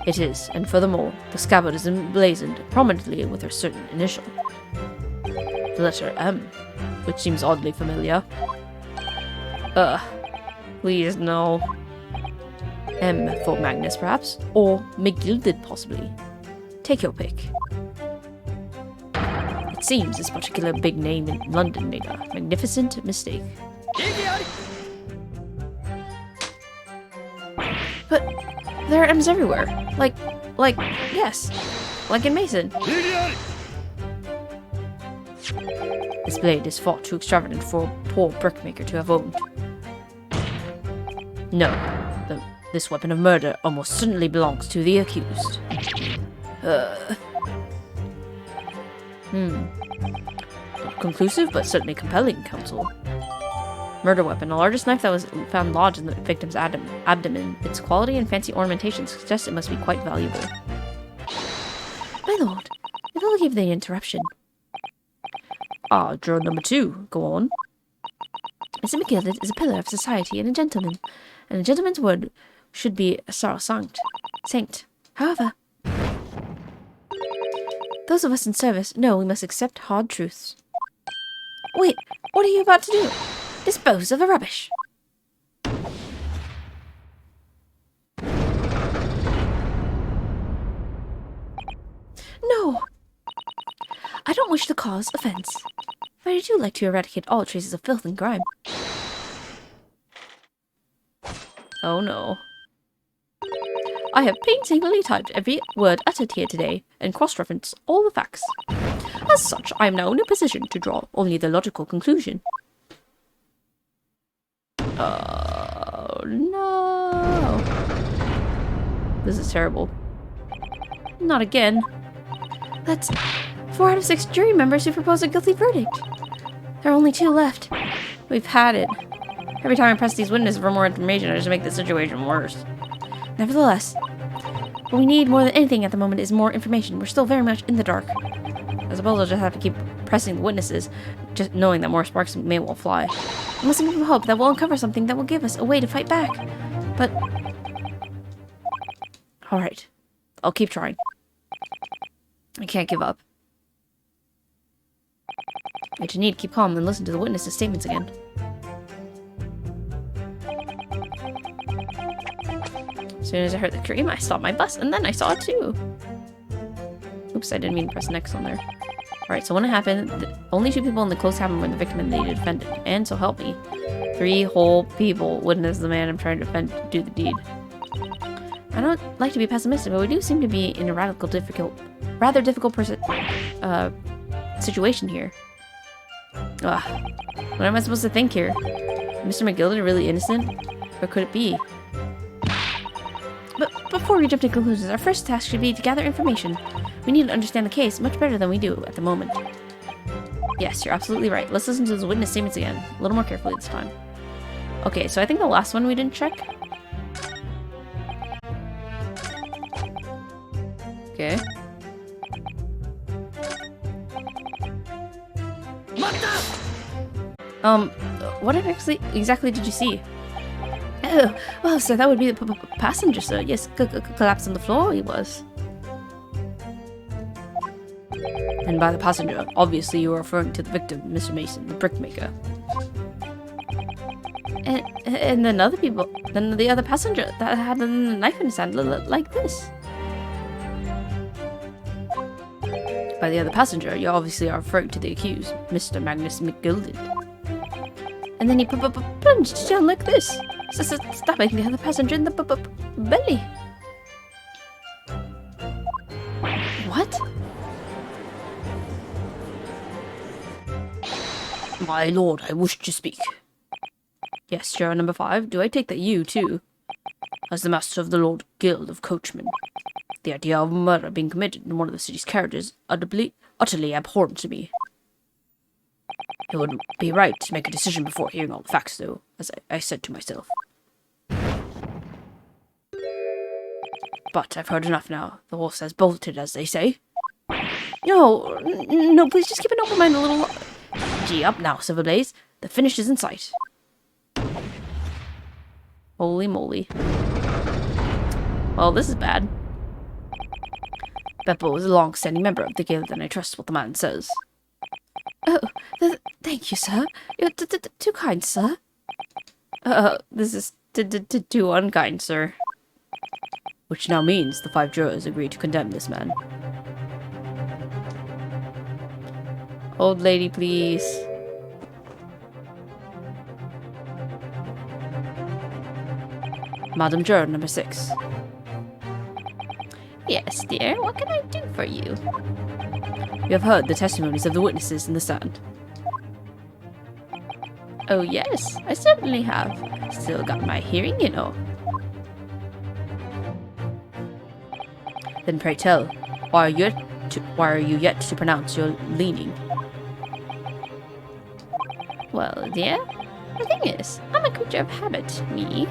It is, and furthermore, the scabbard is emblazoned prominently with a certain initial. The letter M, which seems oddly familiar. Please no. M for Magnus, perhaps, or McGilded, possibly. Take your pick. It seems this particular big name in London made a magnificent mistake. But there are M's everywhere. Yes. Like in Mason. This blade is far too extravagant for a poor brickmaker to have owned. No. This weapon of murder almost certainly belongs to the accused. Not conclusive, but certainly compelling, counsel. Murder weapon, the largest knife that was found lodged in the victim's abdomen. Its quality and fancy ornamentation suggest it must be quite valuable. My lord, if I'll give the interruption. Juror number 2, go on. Mr. McGilded is a pillar of society and a gentleman gentleman's word should be a saint. However, those of us in service know we must accept hard truths. Wait, what are you about to do? Dispose of the rubbish. don't wish to cause offense, but I do like to eradicate all traces of filth and grime. Oh no. I have painstakingly typed every word uttered here today and cross-referenced all the facts. As such, I am now in a position to draw only the logical conclusion. Oh no. This is terrible. Not again. That's 4 out of 6 jury members who propose a guilty verdict. There are only 2 left. We've had it. Every time I press these witnesses for more information, I just make the situation worse. Nevertheless, what we need more than anything at the moment is more information. We're still very much in the dark. I suppose I'll just have to keep pressing the witnesses, just knowing that more sparks may well fly. I'm listening to hope that we'll uncover something that will give us a way to fight back. But... Alright. I'll keep trying. I can't give up. I just need to keep calm and listen to the witnesses' statements again. As soon as I heard the scream, I stopped my bus, and then I saw it too. Oops, I didn't mean to press next on there. Alright, so when it happened, only 2 people in the close cabin were the victim and the defendant. And so help me, 3 whole people witnessed the man I'm trying to defend do the deed. I don't like to be pessimistic, but we do seem to be in a rather difficult situation here. Ugh. What am I supposed to think here? Mr. McGilden really innocent? Or could it be? But before we jump to conclusions, our first task should be to gather information. We need to understand the case much better than we do at the moment. Yes, you're absolutely right. Let's listen to those witness statements again. A little more carefully this time. Okay, so I think the last one we didn't check. Okay. What exactly did you see? Oh, well, sir, that would be the passenger, sir. Yes, collapsed on the floor, he was. And by the passenger, obviously you are referring to the victim, Mr. Mason, the brickmaker. And then the other passenger that had a knife in his hand, like this. By the other passenger, you obviously are referring to the accused, Mr. Magnus McGilden. And then he plunged down like this, stabbing the other passenger in the belly. What? My lord, I wish to speak. Yes, juror number 5, do I take that you, too? As the master of the Lord Guild of Coachmen, the idea of murder being committed in one of the city's carriages utterly abhorrent to me. It would be right to make a decision before hearing all the facts, though, as I said to myself. But I've heard enough now. The horse has bolted, as they say. No, please just keep an open mind a little. Gee up now, Silver Blaze. The finish is in sight. Holy moly. Well, this is bad. Beppo is a long-standing member of the guild, and I trust what the man says. Oh, thank you, sir. You're too kind, sir. This is too unkind, sir. Which now means the 5 jurors agree to condemn this man. Old lady, please. Madam Juror number 6. Yes, dear. What can I do for you? You have heard the testimonies of the witnesses in the stand. Oh, yes. I certainly have. Still got my hearing, you know. Then pray tell, why are you yet to pronounce your leaning? Well, dear, the thing is, I'm a creature of habit, me.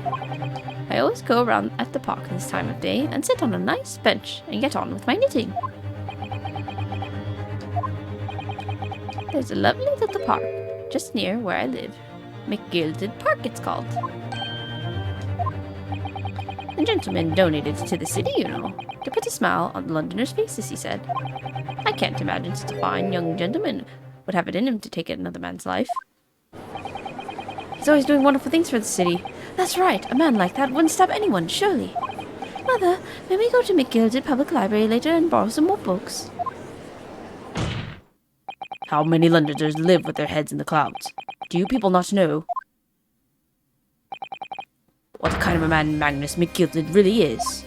I always go around at the park this time of day and sit on a nice bench and get on with my knitting. There's a lovely little park just near where I live. McGilded Park, it's called. The gentleman donated it to the city, you know, to put a smile on the Londoners' faces, he said. I can't imagine such a fine young gentleman would have it in him to take another man's life. He's always doing wonderful things for the city. That's right, a man like that wouldn't stab anyone, surely. Mother, may we go to McGilded Public Library later and borrow some more books? How many Londoners live with their heads in the clouds? Do you people not know what kind of a man Magnus McGilded really is?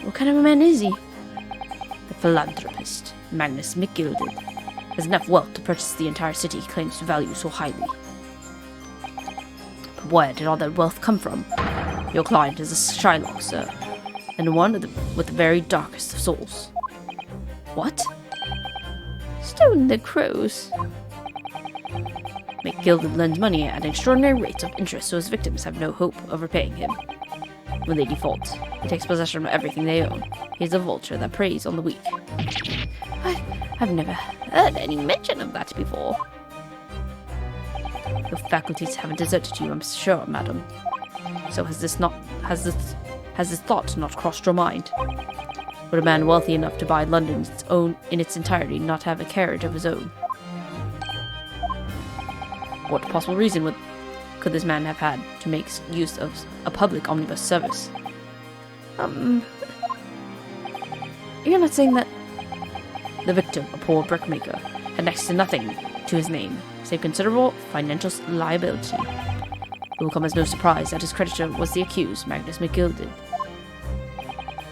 What kind of a man is he? The philanthropist, Magnus McGilded, has enough wealth to purchase the entire city he claims to value so highly. But where did all that wealth come from? Your client is a Shylock, sir, and one with the very darkest of souls. What? Stone the crows. McGilded lends money at extraordinary rates of interest so his victims have no hope of repaying him. When they default, he takes possession of everything they own. He is a vulture that preys on the weak. I've never heard any mention of that before. Your faculties haven't deserted you, I'm sure, madam. So has this thought not crossed your mind? Would a man wealthy enough to buy London in its entirety not have a carriage of his own? What possible reason could this man have had to make use of a public omnibus service? You're not saying that... The victim, a poor brickmaker, had next to nothing to his name, save considerable financial liability. It will come as no surprise that his creditor was the accused, Magnus McGilded.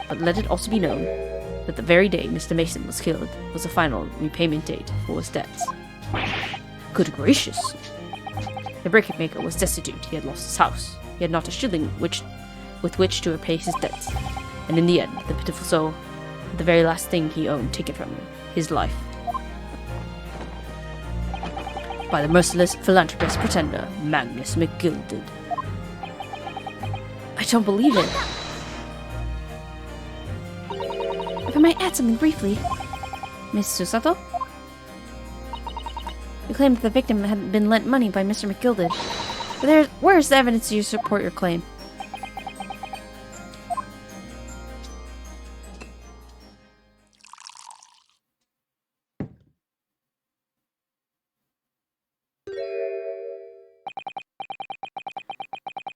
But let it also be known that the very day Mr. Mason was killed was the final repayment date for his debts. Good gracious! The brickmaker was destitute, he had lost his house, he had not a shilling with which to repay his debts, and in the end, the pitiful soul had the very last thing he owned taken from him, his life. By the merciless philanthropist pretender, Magnus McGilded. I don't believe it. If I might add something briefly. Miss Susato? You claimed that the victim had been lent money by Mr. McGilded. But where's the evidence you support your claim?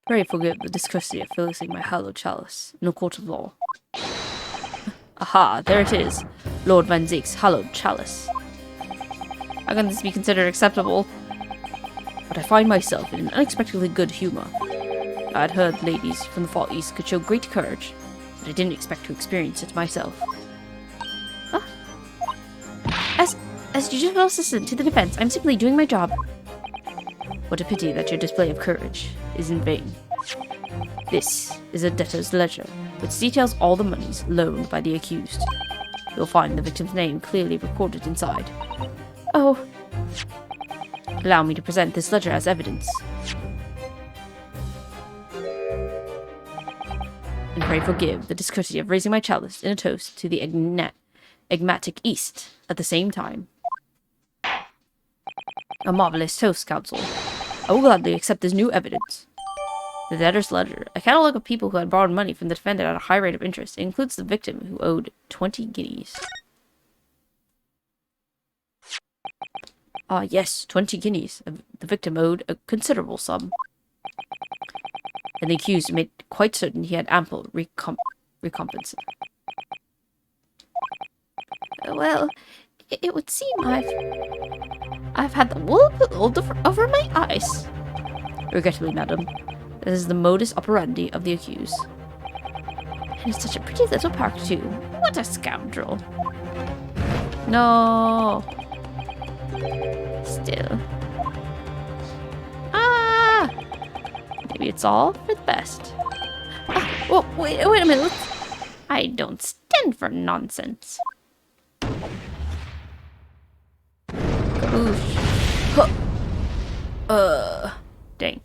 Pray forgive the discourtesy of filling my hallowed chalice in a court of law. Aha, there it is, Lord Van Zeek's hallowed chalice. How can this be considered acceptable? But I find myself in an unexpectedly good humor. I had heard ladies from the Far East could show great courage, but I didn't expect to experience it myself. As judicial assistant to the defense, I'm simply doing my job. What a pity that your display of courage is in vain. This is a debtor's ledger, which details all the monies loaned by the accused. You'll find the victim's name clearly recorded inside. Oh. Allow me to present this ledger as evidence. And pray forgive the discourtesy of raising my chalice in a toast to the enigmatic East at the same time. A marvelous toast, counsel. I will gladly accept this new evidence. The debtor's ledger, a catalogue of people who had borrowed money from the defendant at a high rate of interest. It includes the victim, who owed 20 guineas. Ah, yes, 20 guineas. The victim owed a considerable sum. And the accused made quite certain he had ample recompense. Well, it would seem I've had the wool pulled over my eyes. Regrettably, madam, this is the modus operandi of the accused. And it's such a pretty little park, too. What a scoundrel. No. Still. Ah! Maybe it's all for the best. Oh, wait a minute. I don't stand for nonsense. Oof. Dang.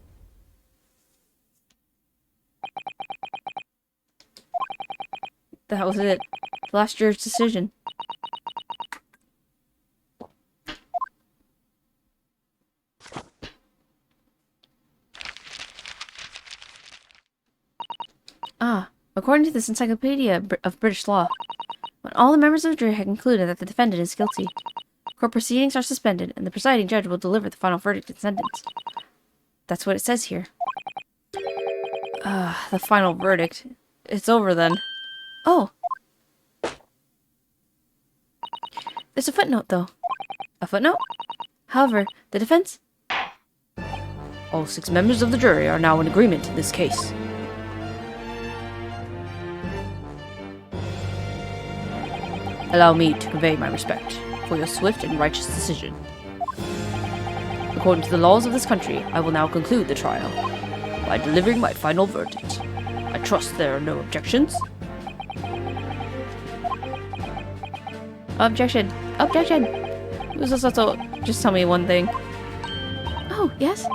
That was it. Last year's decision. According to this encyclopedia of British law, when all the members of the jury had concluded that the defendant is guilty, court proceedings are suspended and the presiding judge will deliver the final verdict and sentence. That's what it says here. The final verdict. It's over then. Oh. There's a footnote, though. A footnote? However, the defense... All 6 members of the jury are now in agreement in this case. Allow me to convey my respect for your swift and righteous decision. According to the laws of this country, I will now conclude the trial by delivering my final verdict. I trust there are no objections. Objection! Objection! Just tell me one thing. Oh, yes?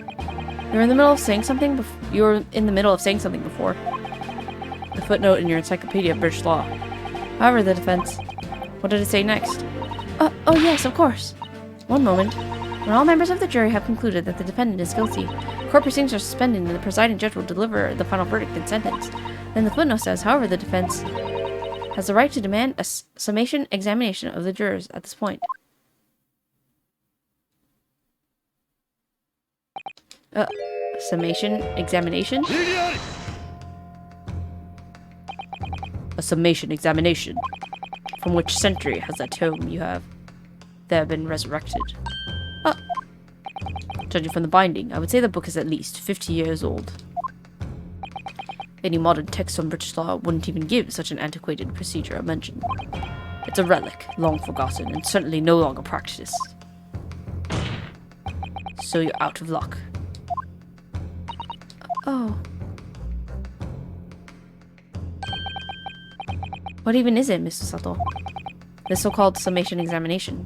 You were in the middle of saying something before. The footnote in your Encyclopedia of British Law. However, the defense. What did it say next? Oh, yes, of course. One moment. When all members of the jury have concluded that the defendant is guilty, court proceedings are suspended and the presiding judge will deliver the final verdict and sentence. Then the footnote says, however, the defense has the right to demand a summation examination of the jurors at this point. Summation examination? A summation examination. From which century has that tome you have there been resurrected? Judging from the binding, I would say the book is at least 50 years old. Any modern text on British law wouldn't even give such an antiquated procedure a mention. It's a relic, long forgotten, and certainly no longer practiced. So you're out of luck. Oh. What even is it, Mr. Sato? The so-called summation examination.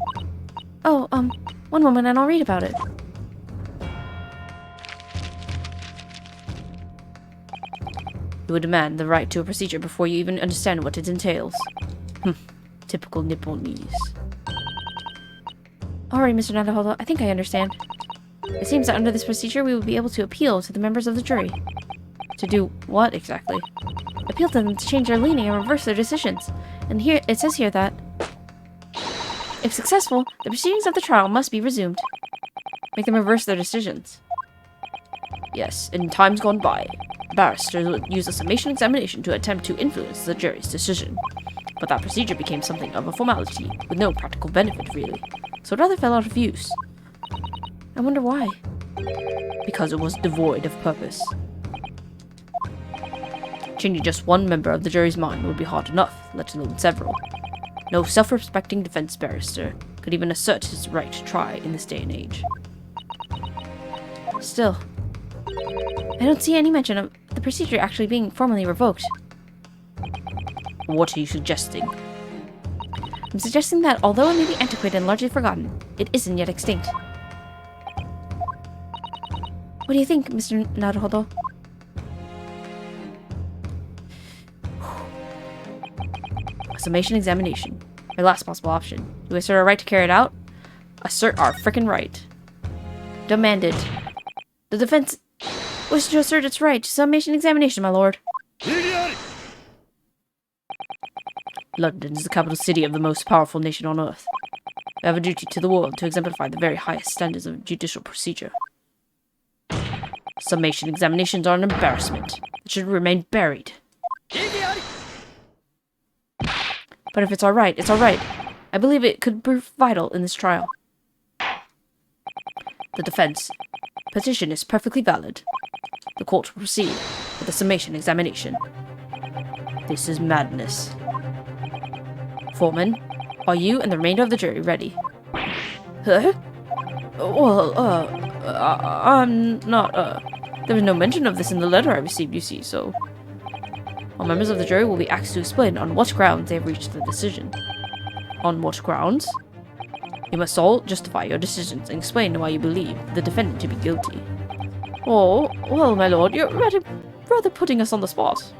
Oh, one moment and I'll read about it. You would demand the right to a procedure before you even understand what it entails. Typical Nipponese. Alright, Mr. Nadahodo, I think I understand. It seems that under this procedure we would be able to appeal to the members of the jury. To do what, exactly? Appeal to them to change their leaning and reverse their decisions. And here, it says here that, if successful, the proceedings of the trial must be resumed. Make them reverse their decisions. Yes, in times gone by, barristers would use a summation examination to attempt to influence the jury's decision. But that procedure became something of a formality, with no practical benefit, really. So it rather fell out of use. I wonder why. Because it was devoid of purpose. Changing just one member of the jury's mind would be hard enough, let alone several. No self-respecting defense barrister could even assert his right to try in this day and age. Still, I don't see any mention of the procedure actually being formally revoked. What are you suggesting? I'm suggesting that, although it may be antiquated and largely forgotten, it isn't yet extinct. What do you think, Mr. Naruhodo? A summation examination. My last possible option. Do we assert our right to carry it out? Assert our frickin' right. Demanded. The defense wishes to assert its right to summation examination, my lord. London is the capital city of the most powerful nation on earth. We have a duty to the world to exemplify the very highest standards of judicial procedure. Summation examinations are an embarrassment. It should remain buried. But if it's alright, it's alright. I believe it could prove vital in this trial. The defense petition is perfectly valid. The court will proceed with the summation examination. This is madness. Foreman, are you and the remainder of the jury ready? Huh? Well, I'm not, there was no mention of this in the letter I received, you see, so... All members of the jury will be asked to explain on what grounds they have reached the decision. On what grounds? You must all justify your decisions and explain why you believe the defendant to be guilty. Oh, well, my lord, you're rather putting us on the spot.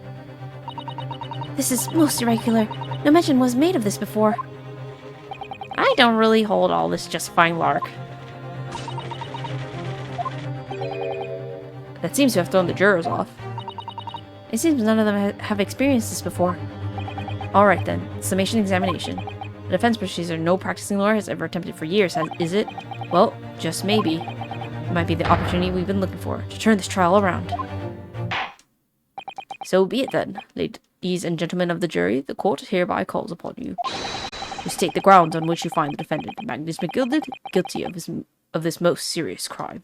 This is most irregular. No mention was made of this before. I don't really hold all this justifying lark. That seems to have thrown the jurors off. It seems none of them have experienced this before. Alright then, summation examination. The defense procedure no practicing lawyer has ever attempted for years, is it? Well, just maybe. It might be the opportunity we've been looking for, to turn this trial around. So be it then, ladies and gentlemen of the jury, the court hereby calls upon you. You state the grounds on which you find the defendant, Magnus McGilded, guilty of this most serious crime.